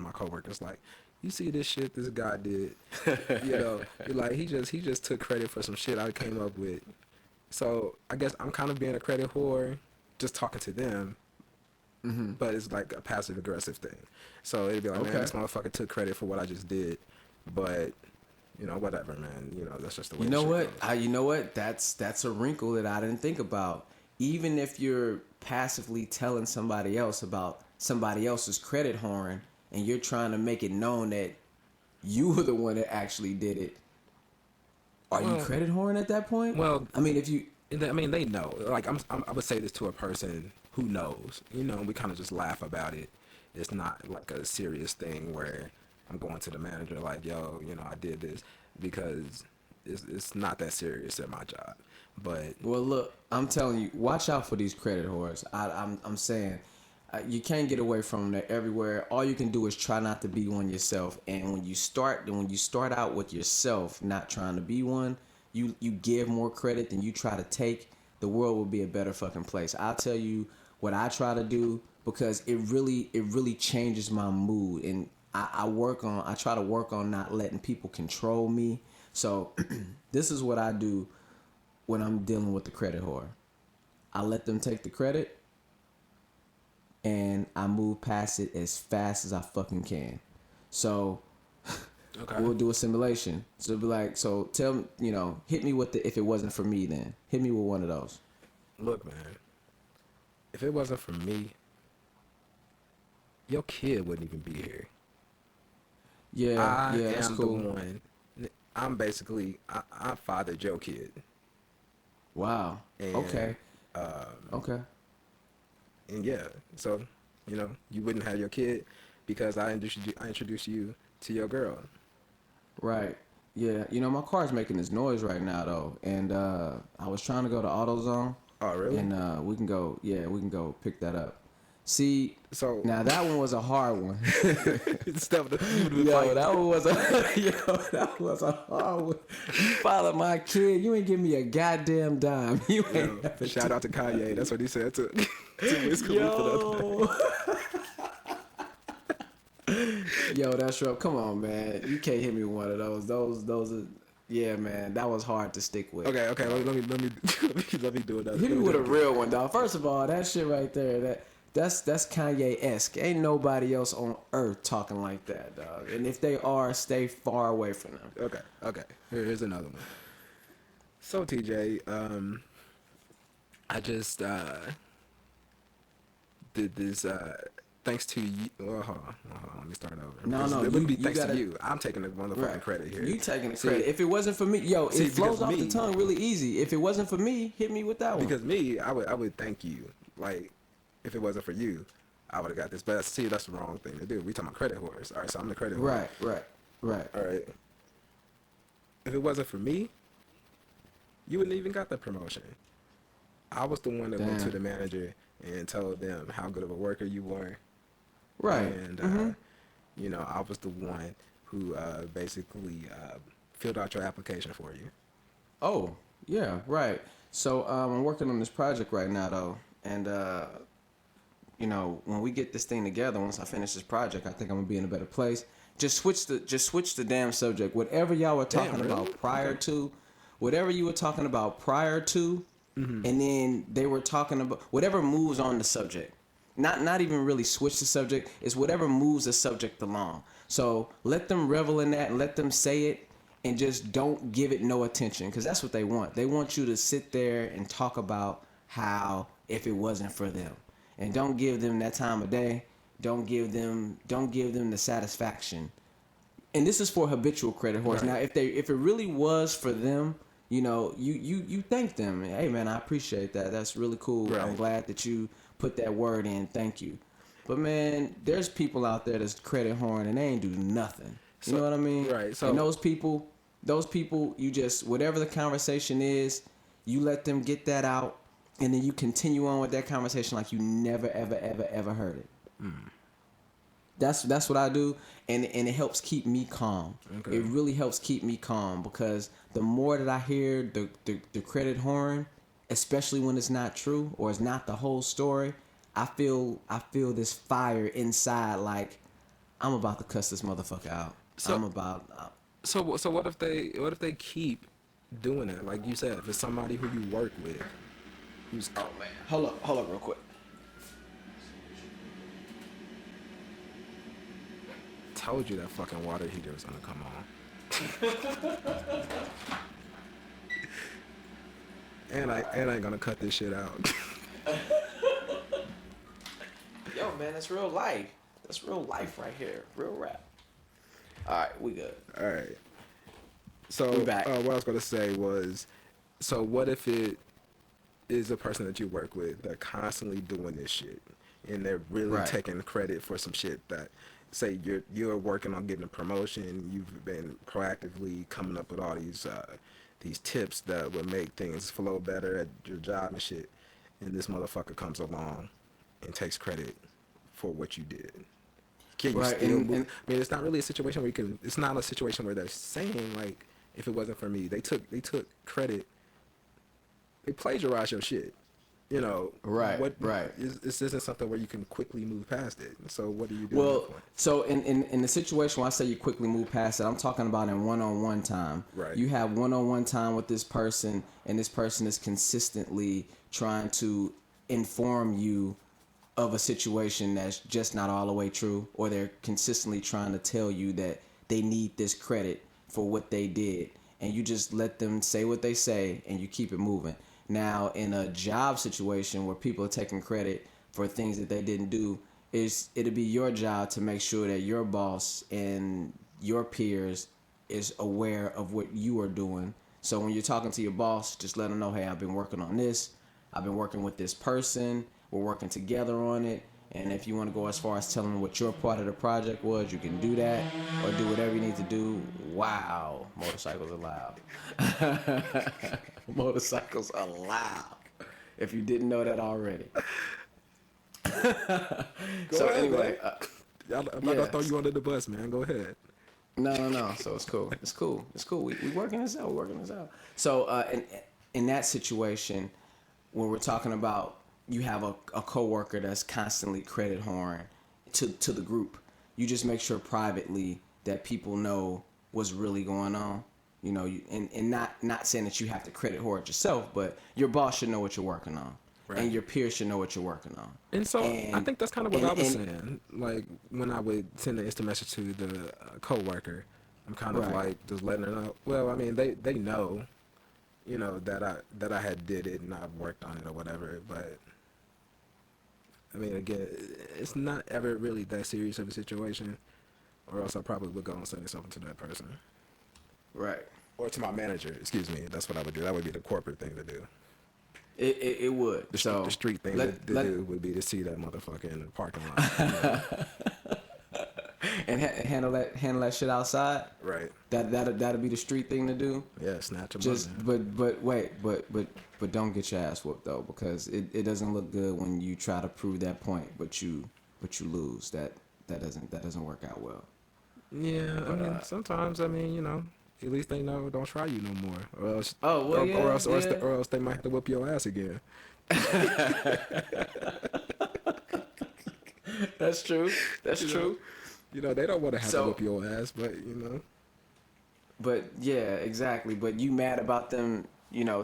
A: my coworkers, like, you see this shit this guy did, you know, like he just took credit for some shit I came up with. So I guess I'm kind of being a credit whore, just talking to them, but it's like a passive aggressive thing. So it'd be like, man, this motherfucker took credit for what I just did, but you know, whatever, man. You know, that's just the way.
B: You know what? That's a wrinkle that I didn't think about. Even if you're passively telling somebody else about somebody else's credit horn, and you're trying to make it known that you were the one that actually did it, are you credit horn at that point?
A: Well,
B: I mean,
A: they know. Like, I would say this to a person who knows. You know, we kind of just laugh about it. It's not like a serious thing where I'm going to the manager like, yo, you know, I did this, because it's not that serious at my job. But
B: well, look, I'm telling you, watch out for these credit whores. I'm saying, you can't get away from them. They're everywhere. All you can do is try not to be one yourself. And when you start out with yourself not trying to be one, you give more credit than you try to take, the world will be a better fucking place. I'll tell you what I try to do, because it really changes my mood, and I try to work on not letting people control me. So this is what I do when I'm dealing with the credit whore. I let them take the credit, and I move past it as fast as I fucking can. So we'll do a simulation. So it'll be like, so tell me, you know, hit me with the, if it wasn't for me, then hit me with one of those.
A: Look, man, if it wasn't for me, your kid wouldn't even be here.
B: Yeah, that's cool.
A: The one. I'm basically, I fathered your kid.
B: Wow.
A: And,
B: okay.
A: And yeah, so, you know, you wouldn't have your kid because I introduced you to your girl.
B: Right. Yeah. You know, my car's making this noise right now though, and I was trying to go to AutoZone.
A: Oh, really?
B: And we can go pick that up. See,
A: so
B: now that one was a hard one.
A: That
B: was a hard one. You followed my kid. You ain't give me a goddamn dime.
A: Shout out to Kanye. That's what he said to Wiz Khalifa the other day.
B: Yo, that's rough. Come on, man. You can't hit me with one of those. Those are. Yeah, man, that was hard to stick with.
A: Okay. Let me do another.
B: Hit me with a real one, dog. First of all, that shit right there, that's Kanye-esque. Ain't nobody else on earth talking like that, dog. And if they are, stay far away from them.
A: Okay. Here's another one. So TJ, I just did this thanks to you. Well, hold on. Let me start over.
B: No,
A: Because
B: no,
A: it wouldn't be
B: you
A: thanks
B: gotta-
A: to you. I'm taking the motherfucking credit here.
B: You taking the
A: See,
B: credit. If it wasn't for me, yo,
A: see,
B: it flows
A: because
B: off the
A: me-
B: tongue really easy. If it wasn't for me, hit me with that one.
A: Because me, I would thank you. Like, if it wasn't for you, I would have got this. But see, that's the wrong thing to do. We talking about credit horse. All right, so I'm the credit horse.
B: Right.
A: All right. If it wasn't for me, you wouldn't even got the promotion. I was the one that went to the manager and told them how good of a worker you were.
B: Right.
A: And, you know, I was the one who basically filled out your application for you.
B: Oh, yeah, right. So I'm working on this project right now, though. And, you know, when we get this thing together, once I finish this project, I think I'm going to be in a better place. Just switch the damn subject. Whatever y'all were talking about prior to, whatever you were talking about prior to, and then they were talking about whatever moves on the subject. Not even really switch the subject. It's whatever moves the subject along. So let them revel in that and let them say it and just don't give it no attention because that's what they want. They want you to sit there and talk about how if it wasn't for them. And don't give them that time of day. Don't give them the satisfaction. And this is for habitual credit horse.
A: Right.
B: Now if it really was for them, you know, you thank them. Hey man, I appreciate that. That's really cool.
A: Right.
B: I'm glad that you put that word in. Thank you. But man, there's people out there that's credit horn and they ain't do nothing. You know what I mean?
A: Right. So
B: and those people, you just whatever the conversation is, you let them get that out, and then you continue on with that conversation like you never ever heard it. That's what I do, and it helps keep me calm.
A: Okay.
B: It really helps keep me calm because the more that I hear the credit horn, especially when it's not true or it's not the whole story, I feel this fire inside like I'm about to cuss this motherfucker out.
A: So what if they keep doing it? Like you said, if it's somebody who you work with, who's
B: oh man, hold up real quick.
A: told you that fucking water heater was gonna come on. and I ain't gonna cut this shit out.
B: Yo man, that's real life. That's real life right here. Real rap. All right, we good.
A: All right. So
B: We back.
A: What I was gonna say was, so what if it is a person that you work with that constantly doing this shit, and they're really taking credit for some shit that, say you're working on getting a promotion, you've been proactively coming up with all these tips that would make things flow better at your job and shit, and this motherfucker comes along and takes credit for what you did. Can you still move? I mean, it's not really a situation where you can. It's not a situation where they're saying like, if it wasn't for me, they took credit. They plagiarized your shit. You know,
B: Right.
A: This isn't something where you can quickly move past it. So what do you do?
B: Well, so in the situation where I say you quickly move past it, I'm talking about in one-on-one time.
A: Right.
B: You have one-on-one time with this person, and this person is consistently trying to inform you of a situation that's just not all the way true, or they're consistently trying to tell you that they need this credit for what they did, and you just let them say what they say, and you keep it moving. Now, in a job situation where people are taking credit for things that they didn't do, it'll be your job to make sure that your boss and your peers is aware of what you are doing. So when you're talking to your boss, just let them know, hey, I've been working on this. I've been working with this person. We're working together on it. And if you want to go as far as telling them what your part of the project was, you can do that or do whatever you need to do. Wow, motorcycles are loud. Motorcycles are loud. If you didn't know that already. So
A: ahead,
B: anyway,
A: I'm not gonna throw you under the bus, man. Go ahead.
B: No. So it's cool. We working this out. So in that situation, when we're talking about you have a coworker that's constantly credit horn to the group, you just make sure privately that people know what's really going on. You know, and not saying that you have to credit horn it yourself, but your boss should know what you're working on. Right. And your peers should know what you're working on.
A: And so I think that's kind of what I was saying. Like when I would send an instant message to the coworker, I'm kind of like just letting her know. Well, I mean, they know, you know, that I had did it and I've worked on it or whatever. But I mean, again, it's not ever really that serious of a situation, or else I probably would go and say something to that person.
B: Right.
A: Or to my manager, excuse me. That's what I would do. That would be the corporate thing to do.
B: It would.
A: The street thing to do would be to see that motherfucker in the parking lot. You know?
B: And handle that shit outside.
A: Right.
B: That'd be the street thing to do.
A: Yeah, snatch him.
B: Just but don't get your ass whooped though, because it doesn't look good when you try to prove that point, but you lose. That doesn't work out well.
A: Yeah, but, I mean, sometimes at least they know don't try you no more, or else. Or else they might have to whoop your ass again.
B: That's true. That's true.
A: You know, they don't want to have to whoop your ass, but
B: But yeah, exactly. But you mad about them,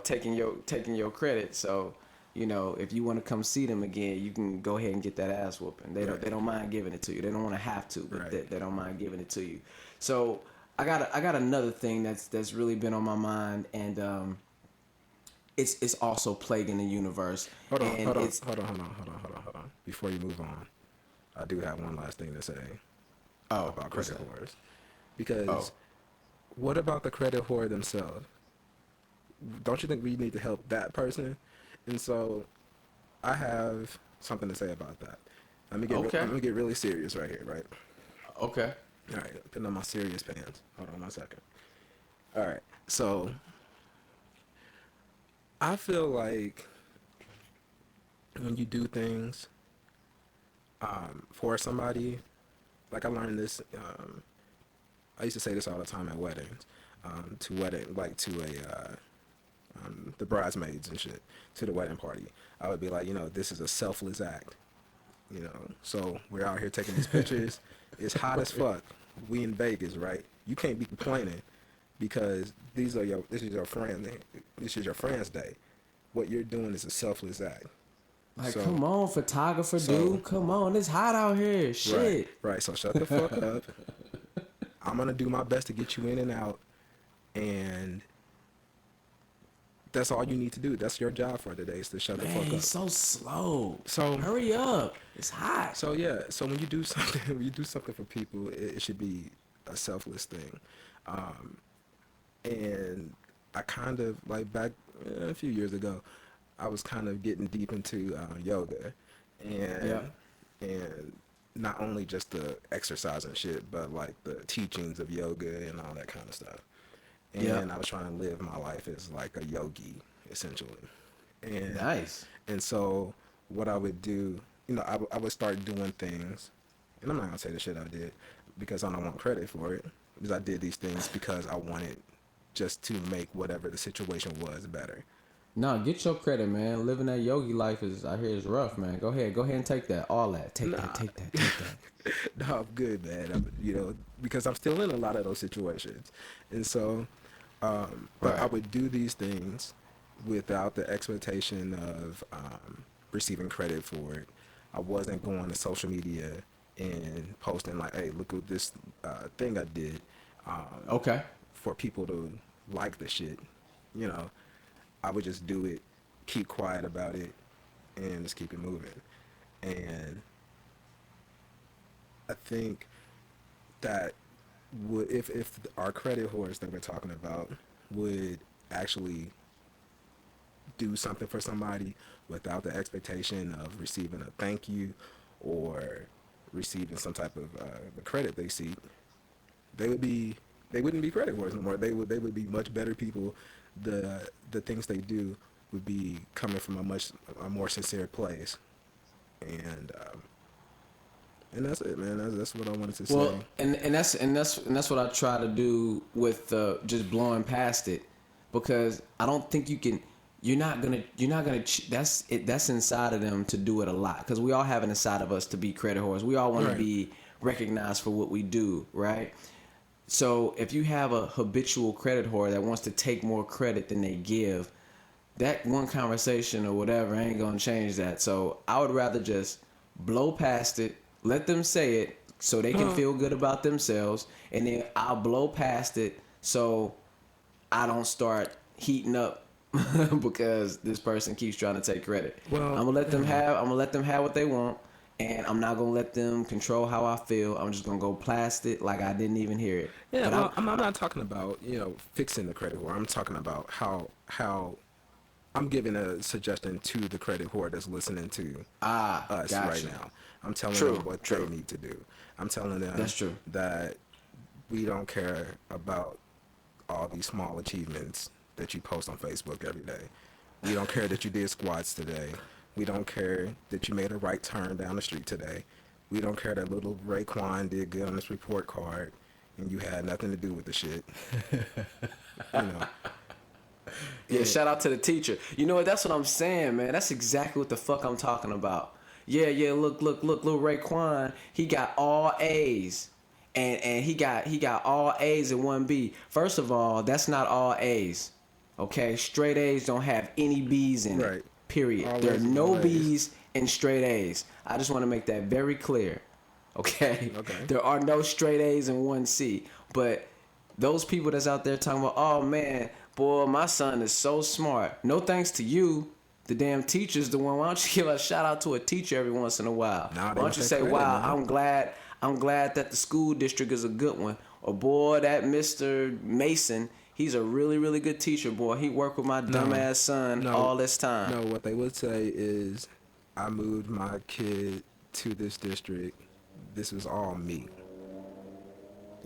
B: taking your credit. So, if you want to come see them again, you can go ahead and get that ass whooping. They don't mind giving it to you. They don't want to have to, but they don't mind giving it to you. So I got another thing that's really been on my mind, and it's also plaguing the universe.
A: Hold on. Before you move on, I do have one last thing to say about credit whores. Because what about the credit whore themselves? Don't you think we need to help that person? And so I have something to say about that. I'm gonna get really serious right here, right?
B: Okay.
A: All right, putting on my serious pants. Hold on 1 second. All right, so I feel like when you do things for somebody, like I learned this, I used to say this all the time at weddings, the bridesmaids and shit, to the wedding party. I would be like, this is a selfless act, so we're out here taking these pictures. It's hot as fuck. We in Vegas, right? You can't be complaining because this is your friend's day. What you're doing is a selfless act.
B: Like, come on, photographer, dude. Come on. It's hot out here. Shit.
A: Right. So shut the fuck up. I'm going to do my best to get you in and out. And that's all you need to do. That's your job for today, is to shut the fuck up.
B: It's so slow.
A: So
B: hurry up. It's hot.
A: So yeah. So when you do something for people, it should be a selfless thing. And I kind of, like, back a few years ago, I was kind of getting deep into yoga, and not only just the exercise and shit, but like the teachings of yoga and all that kind of stuff. And I was trying to live my life as like a yogi, essentially. And
B: nice.
A: And so what I would do, I would start doing things, and I'm not gonna say the shit I did because I don't want credit for it, because I did these things because I wanted just to make whatever the situation was better.
B: No, get your credit, man. Living that yogi life is rough, man. Go ahead and take that, all that. Take that.
A: No, I'm good, man. Because I'm still in a lot of those situations, and so, but I would do these things without the expectation of receiving credit for it. I wasn't going to social media and posting like, "Hey, look at this thing I did." For people to like the shit, I would just do it, keep quiet about it, and just keep it moving. And I think that if our credit whores that we're talking about would actually do something for somebody without the expectation of receiving a thank you or receiving some type of the credit they seek, they wouldn't be credit whores no more. They would be much better people. The things they do would be coming from a more sincere place, and that's it, man. That's what I wanted to say.
B: Well, and that's what I try to do with just blowing past it, because I don't think you can. You're not gonna. That's it. That's inside of them to do it a lot, because we all have it inside of us to be credit whores. We all want to be recognized for what we do, right? So if you have a habitual credit whore that wants to take more credit than they give, that one conversation or whatever ain't going to change that. So I would rather just blow past it, let them say it so they can feel good about themselves, and then I'll blow past it so I don't start heating up because this person keeps trying to take credit.
A: Well,
B: I'm gonna let them have what they want, and I'm not gonna let them control how I feel. I'm just gonna go blast it like I didn't even hear it.
A: Yeah, well, I'm not talking about, fixing the credit whore. I'm talking about how I'm giving a suggestion to the credit whore that's listening to us right now. I'm telling them what they need to do. I'm telling them
B: that's true.
A: that we don't care about all these small achievements that you post on Facebook every day. We don't care that you did squats today. We don't care that you made a right turn down the street today. We don't care that little Raekwon did good on this report card and you had nothing to do with the shit.
B: Yeah, shout out to the teacher. You know what? That's what I'm saying, man. That's exactly what the fuck I'm talking about. Yeah. Look, little Raekwon, he got all A's, and he got all A's and 1B. First of all, that's not all A's. Okay, straight A's don't have any B's in it. Period.
A: Always
B: there are no
A: A's.
B: B's in straight A's. I just want to make that very clear. Okay. There are no straight A's and 1C. But those people that's out there talking about, oh man, boy, my son is so smart. No thanks to you. The damn teacher's the one. Why don't you give a shout out to a teacher every once in a while? Why don't you say, wow, I'm glad that the school district is a good one. Or boy, that Mr. Mason, he's a really, really good teacher, boy. He worked with my dumbass son all this time.
A: No, what they would say is, I moved my kid to this district. This was all me.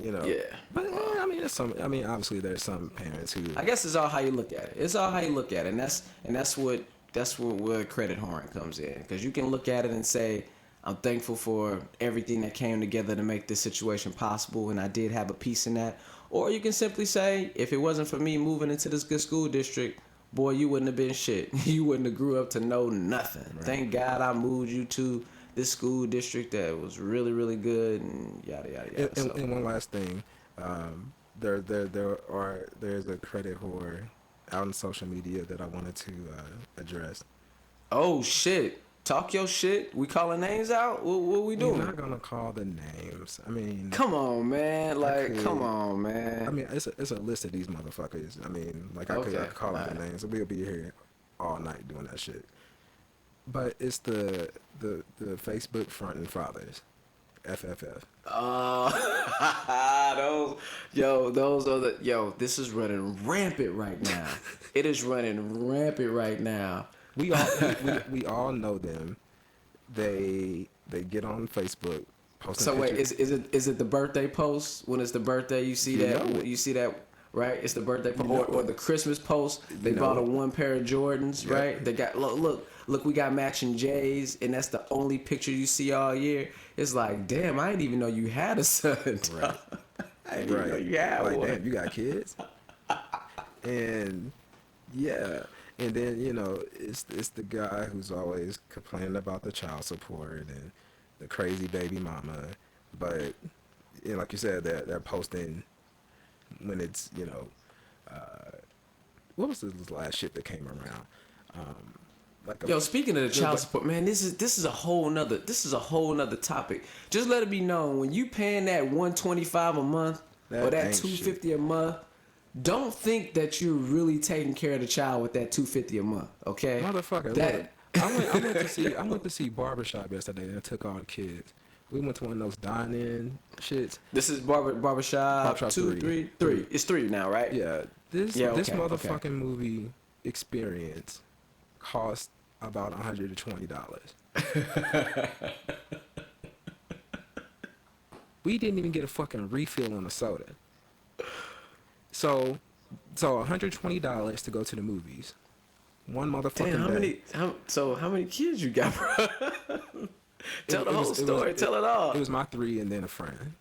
B: Yeah.
A: But obviously there's some parents who.
B: I guess it's all how you look at it. It's all how you look at it, and that's where credit horn comes in, because you can look at it and say, I'm thankful for everything that came together to make this situation possible, and I did have a piece in that. Or you can simply say, if it wasn't for me moving into this good school district, boy, you wouldn't have been shit. You wouldn't have grew up to know nothing. Right. Thank God I moved you to this school district that was really, really good, and yada yada yada.
A: And one last thing, there's a credit whore out on social media that I wanted to address.
B: Oh shit! Talk your shit. We calling names out? What we doing?
A: We're not gonna call the names. I mean,
B: come on, man. Come on, man.
A: I mean, it's a list of these motherfuckers. I mean, I could call out the names. We'll be here all night doing that shit. But it's the Facebook frontin' fathers, FFF.
B: This is running rampant right now. It is running rampant right now.
A: We all know them. They get on Facebook posting.
B: So wait,
A: pictures.
B: is it the birthday post? When it's the birthday, you see that. Right, it's the birthday post or the Christmas post. They bought a one pair of Jordans, right? They got look, we got matching J's, and that's the only picture you see all year. It's like, damn, I didn't even know you had a son.
A: Right.
B: I didn't even know you had one.
A: Damn, you got kids. And and then it's the guy who's always complaining about the child support and the crazy baby mama, but like you said, they're posting when it's what was this last shit that came around?
B: Speaking of the child support, man, this is a whole nother topic. Just let it be known, when you paying that $125 a month or that $250 a month, don't think that you're really taking care of the child with that $250 a month. Okay,
A: motherfucker. I went to see Barbershop yesterday and I took all the kids. We went to one of those dine-in shits.
B: This is Barbershop 2, 3. It's 3 now, right?
A: Yeah. This motherfucking movie experience cost about $120. We didn't even get a fucking refill on a soda. So $120 to go to the movies. One motherfucking day.
B: How many kids you got, bro? Tell the whole story. Tell it all.
A: It was my 3 and then a friend.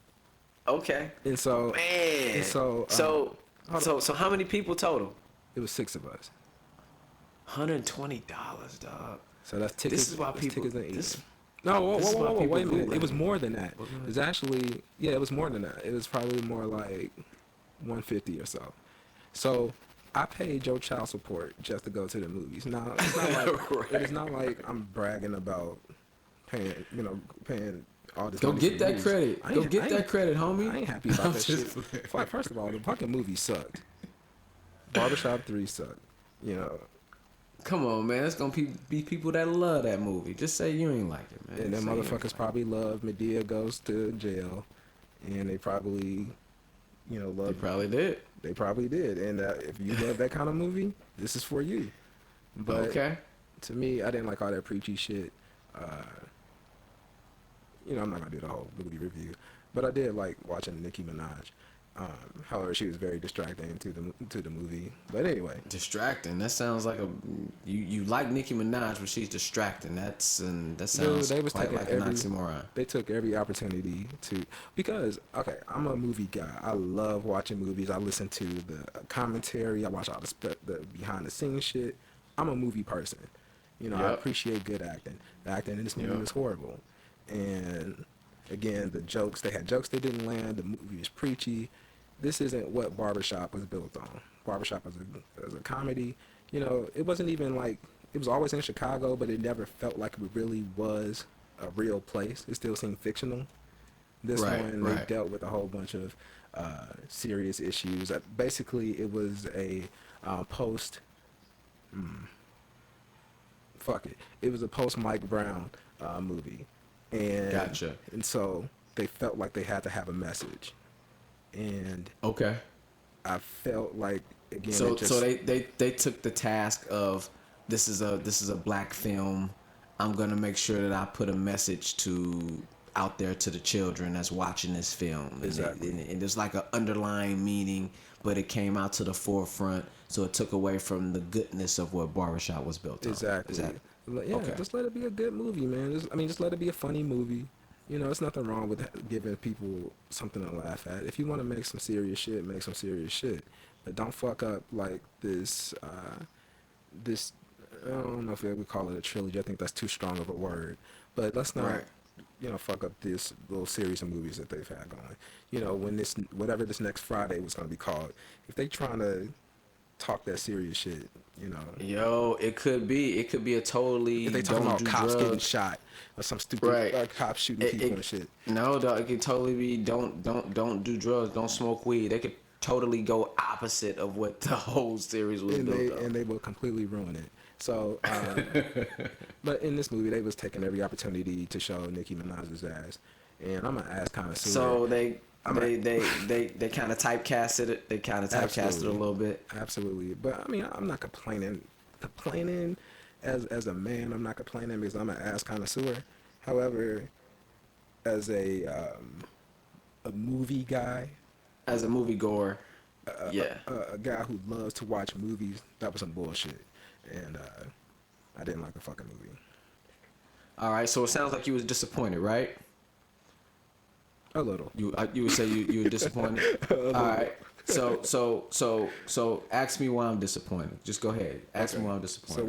B: Okay.
A: And so,
B: man.
A: And so
B: how many people total?
A: It was 6 of us.
B: $120, dog.
A: So that's tickets.
B: This is why people.
A: Whoa, wait a minute. It was more than that. It was actually, it was more than that. It was probably more like $150 or so. So I paid your child support just to go to the movies. Now it's not like it's not like I'm bragging about paying all this.
B: Go get that credit. Go get that credit, homie.
A: I ain't happy about that shit. First of all, the fucking movie sucked. Barbershop 3 sucked. You know,
B: Come on, man. It's gonna be people that love that movie. Just say you ain't like it, man.
A: and them
B: Say you ain't
A: motherfuckers
B: like
A: probably love Medea Goes to Jail, and they probably,
B: it.
A: love.
B: They probably did.
A: They probably did. And if you love that kind of movie, this is for you. But
B: Okay.
A: to me, I didn't like all that preachy shit. I'm not gonna do the whole movie review, but I did like watching Nicki Minaj. However, she was very distracting to the movie. But anyway,
B: Distracting. That sounds like you like Nicki Minaj, but she's distracting. That sounds
A: they was
B: quite
A: taking
B: like an oxymoron.
A: they took every opportunity to, because okay, I'm a movie guy. I love watching movies. I listen to the commentary. I watch all the behind the scenes shit. I'm a movie person. I
B: Yep.
A: appreciate good acting. The acting in this movie was horrible, and again, they had jokes that didn't land. The movie was preachy. This isn't what Barbershop was built on. Barbershop was a comedy. It wasn't even like, it was always in Chicago, but it never felt like it really was a real place. It still seemed fictional. This one, they dealt with a whole bunch of serious issues. Basically, it was a post. Fuck it. It was a post Mike Brown movie, and
B: Gotcha.
A: And so they felt like they had to have a message, and
B: Okay.
A: I felt like, again,
B: So they took the task of, this is a black film. I'm gonna make sure that I put a message out there to the children that's watching this film.
A: Exactly.
B: And there's like an underlying meaning, but it came out to the forefront, so it took away from the goodness of what Barbershop was built on.
A: Exactly. Yeah,
B: okay.
A: just let it be a good movie, man. Just let it be a funny movie. It's nothing wrong with giving people something to laugh at. If you want to make some serious shit, make some serious shit. But don't fuck up like this, I don't know if we call it a trilogy. I think that's too strong of a word. But let's not, fuck up this little series of movies that they've had going. When whatever this next Friday was going to be called, if they trying to talk that serious shit,
B: Yo, it could be a totally,
A: if they talking
B: don't
A: about
B: do
A: cops
B: drugs.
A: getting shot or some stupid cops shooting people and shit.
B: No, dog, it could totally be don't do drugs, don't smoke weed. They could totally go opposite of what the whole series was built on.
A: And they will completely ruin it. So, but in this movie, they was taking every opportunity to show Nicki Minaj's ass, and I'm an ass connoisseur.
B: So they kind of typecasted it. They kind of typecasted it a little bit.
A: Absolutely, but I'm not complaining. As a man, I'm not complaining because I'm an ass connoisseur. However, as a movie guy,
B: as a moviegoer,
A: a guy who loves to watch movies, that was some bullshit, and I didn't like the fucking movie.
B: All right, so it sounds like you was disappointed, right?
A: A little.
B: You would say you were disappointed. All right. So ask me why I'm disappointed. Just go ahead. Ask me why I'm disappointed.
A: So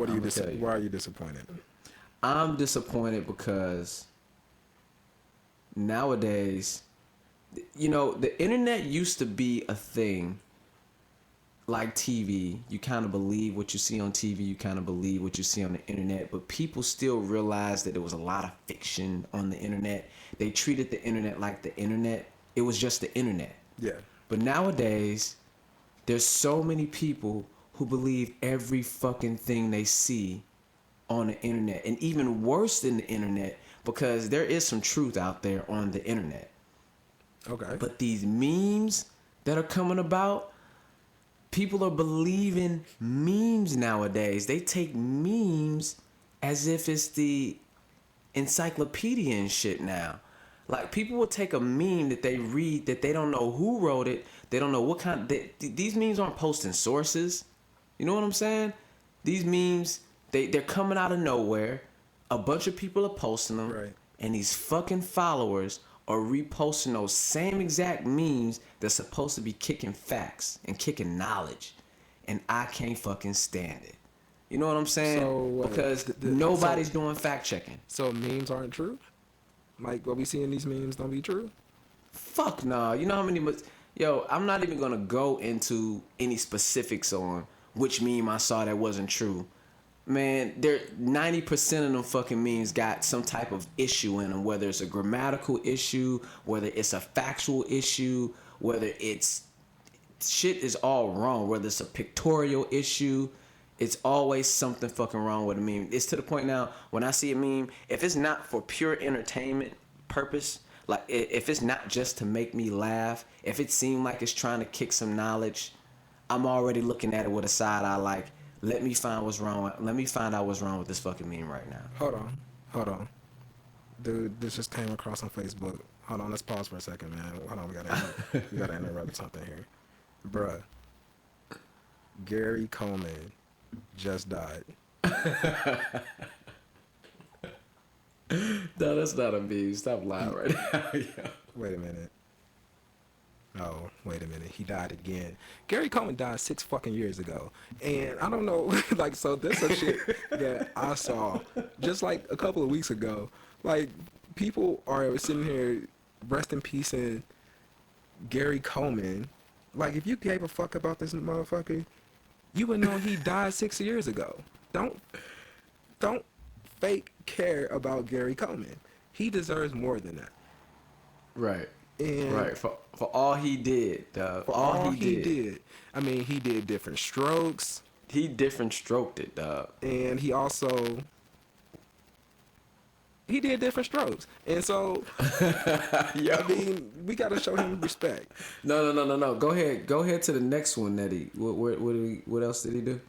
A: why are you disappointed?
B: I'm disappointed because nowadays, the internet used to be a thing like TV. You kind of believe what you see on TV. You kind of believe what you see on the internet. But people still realized that there was a lot of fiction on the internet. They treated the internet like the internet. It was just the internet.
A: Yeah.
B: But nowadays, there's so many people who believe every fucking thing they see on the internet. And even worse than the internet, because there is some truth out there on the internet.
A: Okay.
B: But these memes that are coming about, people are believing memes nowadays. They take memes as if it's the encyclopedia and shit now. Like, people will take a meme that they read that they don't know who wrote it. They don't know what kind. These memes aren't posting sources. You know what I'm saying? These memes, they're coming out of nowhere. A bunch of people are posting them.
A: Right.
B: And these fucking followers are reposting those same exact memes that's supposed to be kicking facts and kicking knowledge. And I can't fucking stand it. You know what I'm saying?
A: So,
B: because nobody's doing fact checking.
A: So memes aren't true? Like what we see in these memes don't be true?
B: Fuck nah. You know how many... Yo, I'm not even going to go into any specifics on which meme I saw that wasn't true. Man, 90% of them fucking memes got some type of issue in them, whether it's a grammatical issue, whether it's a factual issue, whether it's... Shit is all wrong, whether it's a pictorial issue. it's always something fucking wrong with a meme. It's to the point now when I see a meme, if it's not for pure entertainment purpose, like if it's not just to make me laugh, if it seems like it's trying to kick some knowledge, I'm already looking at it with a side eye like, let me find out what's wrong with this fucking meme right now.
A: Hold on. Dude, this just came across on Facebook. Hold on, let's pause for a second, man. Hold on, we gotta interrupt something here. Bruh. Gary Coleman just died.
B: No, that's not a meme. Stop lying right now. Yeah.
A: Wait a minute. Oh, wait a minute. He died again. Gary Coleman died 6 fucking years ago. And I don't know, like, so this is shit that I saw just like a couple of weeks ago. Like, people are sitting here, rest in peace in Gary Coleman. Like, if you gave a fuck about this motherfucker, you would know he died 6 years ago. Don't fake care about Gary Coleman. He deserves more than that.
B: Right.
A: And
B: right. For all he did,
A: for all he did. I mean, he did different strokes.
B: He different stroked it, dog.
A: And he did different strokes. And so, I mean, we got to show him respect.
B: No. Go ahead to the next one, Nettie. What else did he do?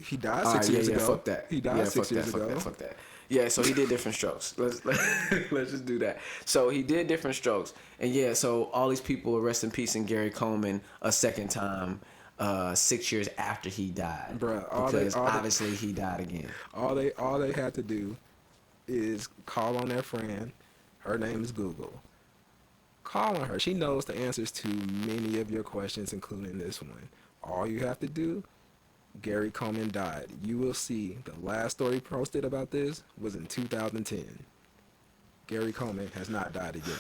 A: He died 6 years ago.
B: Fuck that.
A: He died 6 years ago.
B: Fuck that. Yeah, so he did different strokes. Let's just do that. So he did different strokes. And yeah, so all these people, rest in peace in Gary Coleman a second time, 6 years after he died.
A: Bruh,
B: obviously he died again.
A: All they had to do is call on their friend. Her name is Google. Call on her. She knows the answers to many of your questions, including this one. All you have to do, Gary Coleman died. You will see the last story posted about this was in 2010. Gary Coleman has not died again.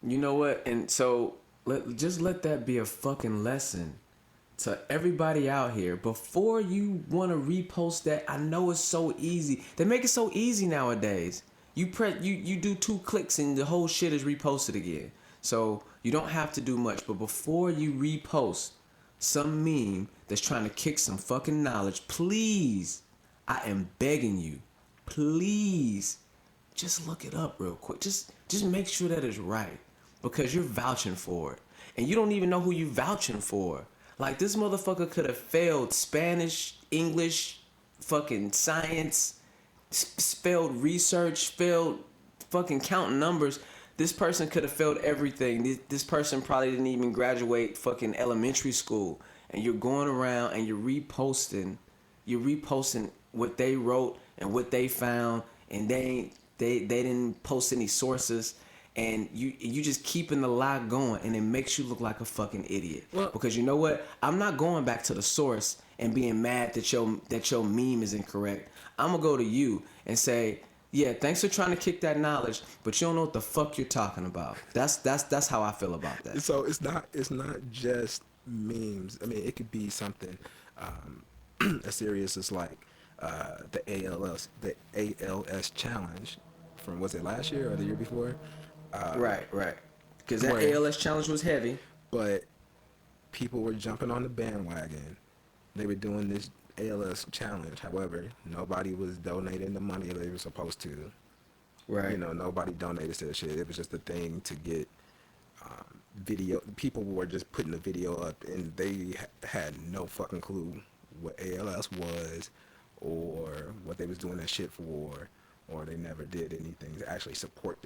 B: You know what? And so let that be a fucking lesson to everybody out here. Before you want to repost that, I know it's so easy. They make it so easy nowadays. You do 2 clicks and the whole shit is reposted again. So you don't have to do much. But before you repost some meme that's trying to kick some fucking knowledge, please, I am begging you, please, just look it up real quick. Just make sure that it's right, because you're vouching for it, and you don't even know who you vouching for. Like, this motherfucker could have failed Spanish, English, fucking science, failed research, failed fucking counting numbers. This person could have failed everything. This person probably didn't even graduate fucking elementary school. And you're going around and you're reposting what they wrote and what they found, and they didn't post any sources, and you just keeping the lie going, and it makes you look like a fucking idiot. Well, because you know what? I'm not going back to the source and being mad that your meme is incorrect. I'm gonna go to you and say, yeah, thanks for trying to kick that knowledge, but you don't know what the fuck you're talking about. That's how I feel about that.
A: So it's not just memes. I mean, it could be something as serious as like the ALS challenge from, was it last year or the year before?
B: Right. Because that ALS challenge was heavy.
A: But people were jumping on the bandwagon. They were doing this ALS challenge. However, nobody was donating the money they were supposed to.
B: Right.
A: You know, nobody donated to the shit. It was just a thing to get video. People were just putting the video up, and they had no fucking clue what ALS was or what they was doing that shit for, or they never did anything to actually support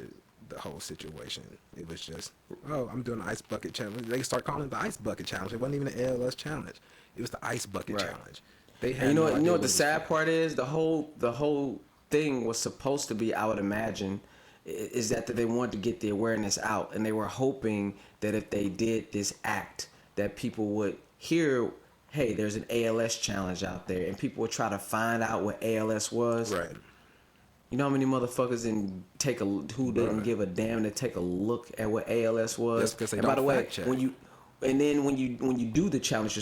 A: the whole situation. It was just, oh, I'm doing the ice bucket challenge. They start calling it the ice bucket challenge. It wasn't even an ALS challenge. It was the ice bucket challenge. They had
B: you know what the sad part is? The whole thing was supposed to be, I would imagine, is that they wanted to get the awareness out, and they were hoping that if they did this act, that people would hear, hey, there's an ALS challenge out there, and people would try to find out what ALS was.
A: Right.
B: You know how many motherfuckers didn't give a damn to take a look at what ALS was?
A: That's because they
B: and
A: don't
B: by the way,
A: fact check.
B: when you do the challenge,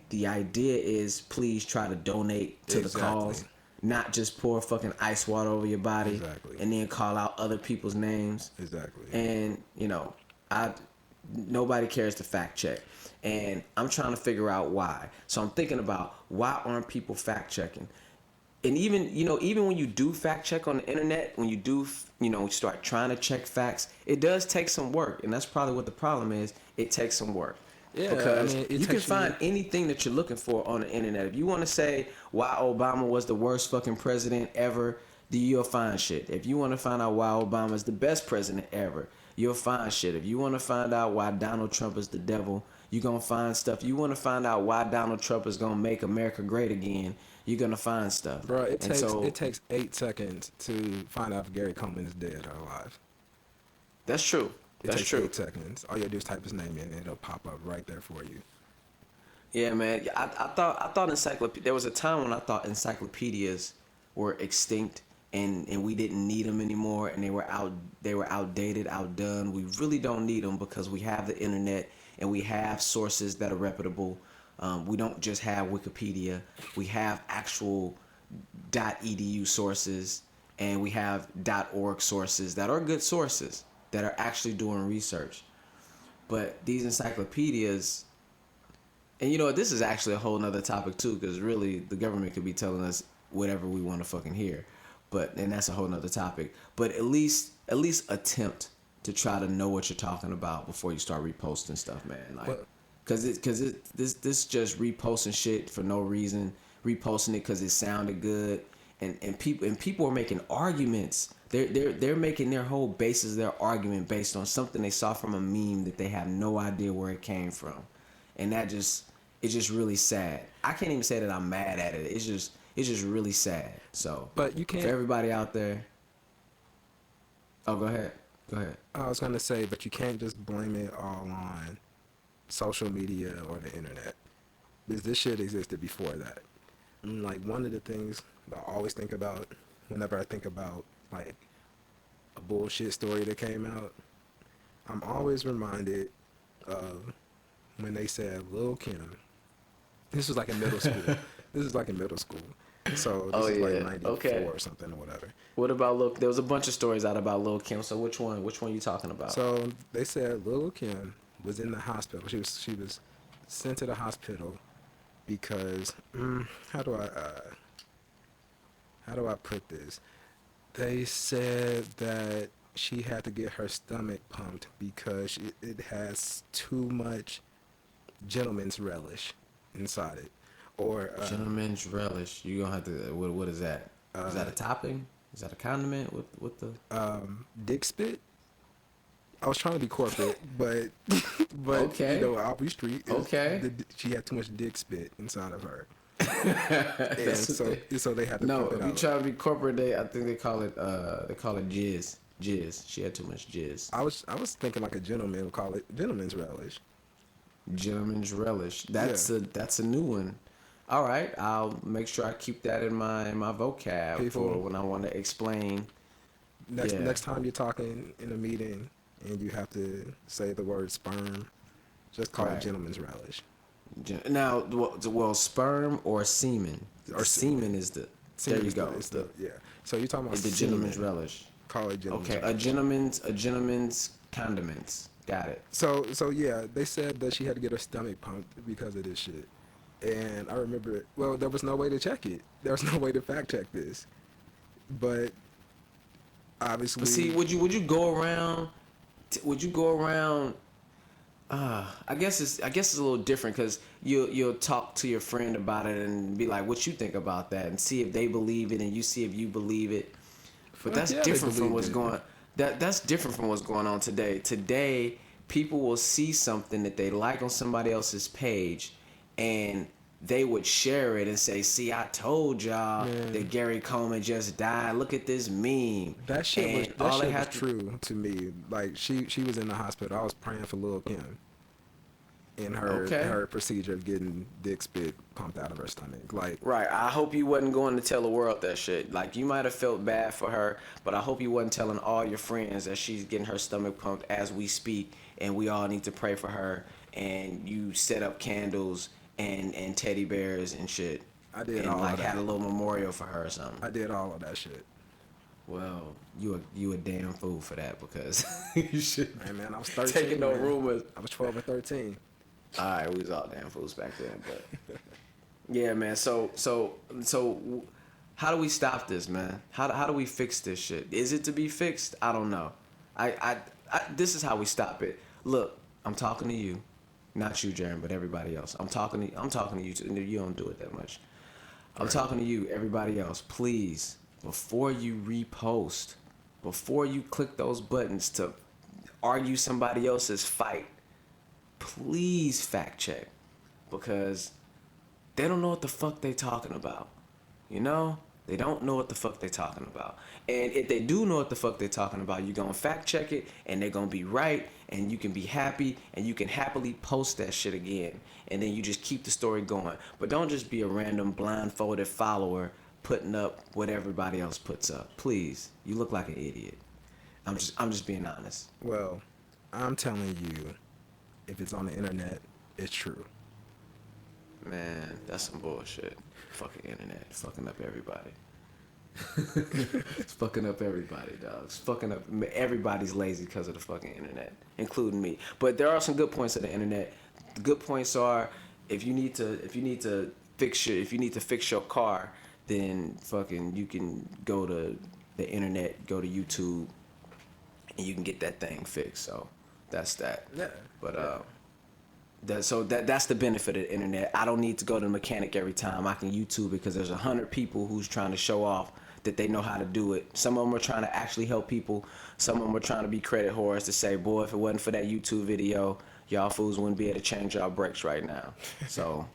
B: the idea is please try to donate to the cause, not just pour fucking ice water over your body and then call out other people's names.
A: Exactly.
B: And you know, nobody cares to fact check. And I'm trying to figure out why. So I'm thinking about, why aren't people fact checking? And even when you do fact check on the internet, when you do, start trying to check facts, it does take some work. And that's probably what the problem is. It takes some work.
A: Yeah,
B: because
A: I mean,
B: you can find anything that you're looking for on the internet. If you want to say why Obama was the worst fucking president ever, you'll find shit. If you want to find out why Obama is the best president ever, you'll find shit. If you want to find out why Donald Trump is the devil, you're going to find stuff. You want to find out why Donald Trump is going to make America great again, you're going to find stuff.
A: Bro, it takes 8 seconds to find out if Gary Coleman is dead or alive.
B: That's true.
A: It takes 8 seconds. All you do is type his name in, and it'll pop up right there for you.
B: Yeah, man. I thought there was a time when I thought encyclopedias were extinct and we didn't need them anymore, and they were outdated, outdone. We really don't need them because we have the internet and we have sources that are reputable. We don't just have Wikipedia. We have actual .edu sources, and we have .org sources that are good sources that are actually doing research. But these encyclopedias, and this is actually a whole nother topic too, because really the government could be telling us whatever we want to fucking hear. And that's a whole nother topic. But at least attempt to try to know what you're talking about before you start reposting stuff, man. Like, this just reposting shit for no reason, reposting it because it sounded good, and people are making arguments. They're making their whole basis of their argument based on something they saw from a meme that they have no idea where it came from, and it's just really sad. I can't even say that I'm mad at it. It's just really sad. So,
A: but you can't.
B: For everybody out there. Oh, go ahead.
A: I was gonna say, but you can't just blame it all on social media or the internet, because this shit existed before that. And like, one of the things that I always think about whenever I think about like a bullshit story that came out, I'm always reminded of when they said Lil' Kim. This was like in middle school. So this is like 94 or something or whatever.
B: What about there was a bunch of stories out about Lil' Kim. So which one you talking about?
A: So they said Lil' Kim was in the hospital. She was sent to the hospital because how do I put this? They said that she had to get her stomach pumped because it has too much gentleman's relish inside it. Or
B: gentleman's relish. You gonna have to. What is that? Is that a topping? Is that a condiment? What the?
A: Dick spit. I was trying to be corporate, but
B: okay.
A: Aubrey Street. She had too much dick spit inside of her. And so they had to pump it out.
B: You try to be corporate. I think they call it jizz. Jizz. She had too much jizz.
A: I was thinking like a gentleman would call it gentleman's relish.
B: Gentleman's relish. That's a new one. All right, I'll make sure I keep that in my vocab for when I want to explain.
A: Next time you're talking in a meeting and you have to say the word sperm, just call it gentleman's relish.
B: Now, well, sperm or semen. Or semen is the. There you go.
A: So you're talking about
B: the gentleman's relish.
A: Call it gentleman's.
B: Okay,
A: relish.
B: a gentleman's condiments. Got it.
A: So yeah, they said that she had to get her stomach pumped because of this shit. And I remember, well, there was no way to check it. There was no way to fact check this. But obviously,
B: but see, would you go around? I guess it's a little different because you'll talk to your friend about it and be like, what you think about that, and see if they believe it, and you see if you believe it. But that's different from what's going. That's different from what's going on today. Today, people will see something that they like on somebody else's page, and they would share it and say, see, I told y'all that Gary Coleman just died. Look at this meme.
A: That shit was true to me. Like, she was in the hospital. I was praying for Lil' Kim in her procedure of getting dick spit pumped out of her stomach. Like,
B: right. I hope you wasn't going to tell the world that shit. Like, you might have felt bad for her, but I hope you wasn't telling all your friends that she's getting her stomach pumped as we speak, and we all need to pray for her, and you set up candles and teddy bears and shit.
A: I did
B: and
A: all
B: like
A: of that.
B: had a little memorial for her or something.
A: I did all of that shit.
B: Well, you a damn fool for that because you should.
A: Hey, man, I was 13.
B: Taking no
A: man.
B: rumors.
A: I was 12 or 13.
B: All right, we was all damn fools back then, but yeah, man. So, how do we stop this, man? How do we fix this shit? Is it to be fixed? I don't know. I this is how we stop it. Look, I'm talking to you, not you, Jerren, but everybody else. I'm talking to you too. You don't do it that much. I'm talking to you, everybody else. Please, before you repost, before you click those buttons to argue somebody else's fight, please fact check, because they don't know what the fuck they talking about. You know? They don't know what the fuck they talking about. And if they do know what the fuck they talking about, you're gonna fact check it and they're gonna be right and you can be happy and you can happily post that shit again. And then you just keep the story going. But don't just be a random blindfolded follower putting up what everybody else puts up. Please. You look like an idiot. I'm just being honest.
A: Well, I'm telling you, if it's on the internet, it's true.
B: Man, that's some bullshit. Fucking internet. It's fucking up everybody. It's fucking up everybody, dog. It's fucking up. Everybody's lazy because of the fucking internet, including me. But there are some good points of the internet. The good points are if you need to fix your car, then fucking you can go to the internet, go to YouTube, and you can get that thing fixed. So that's that.
A: Yeah.
B: But that's the benefit of the internet. I don't need to go to the mechanic every time. I can YouTube it because there's 100 people who's trying to show off that they know how to do it. Some of them are trying to actually help people. Some of them are trying to be credit whores to say, boy, if it wasn't for that YouTube video, y'all fools wouldn't be able to change y'all brakes right now. So,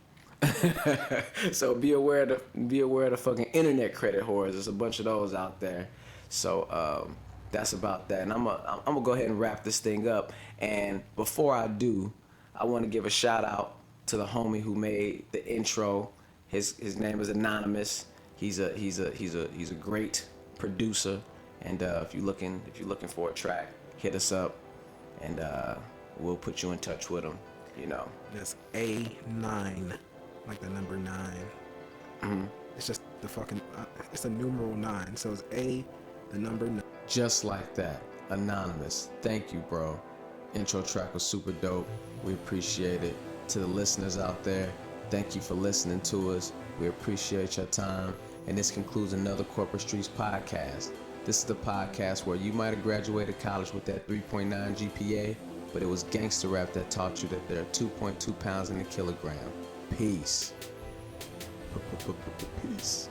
B: so be aware of the fucking internet credit whores. There's a bunch of those out there. So that's about that. And I'm gonna go ahead and wrap this thing up. And before I do, I want to give a shout out to the homie who made the intro. His name is Anonymous. He's a great producer. And if you're looking for a track, hit us up, and we'll put you in touch with him. You know.
A: That's A9, like the number 9.
B: Mm-hmm.
A: It's just the fucking. It's a numeral 9, so it's A, the number 9.
B: Just like that, Anonymous. Thank you, bro. Intro track was super dope. We appreciate it. To the listeners out there, thank you for listening to us. We appreciate your time. And this concludes another Corporate Streets podcast. This is the podcast where you might have graduated college with that 3.9 GPA, but it was gangster rap that taught you that there are 2.2 pounds in a kilogram. Peace. Peace.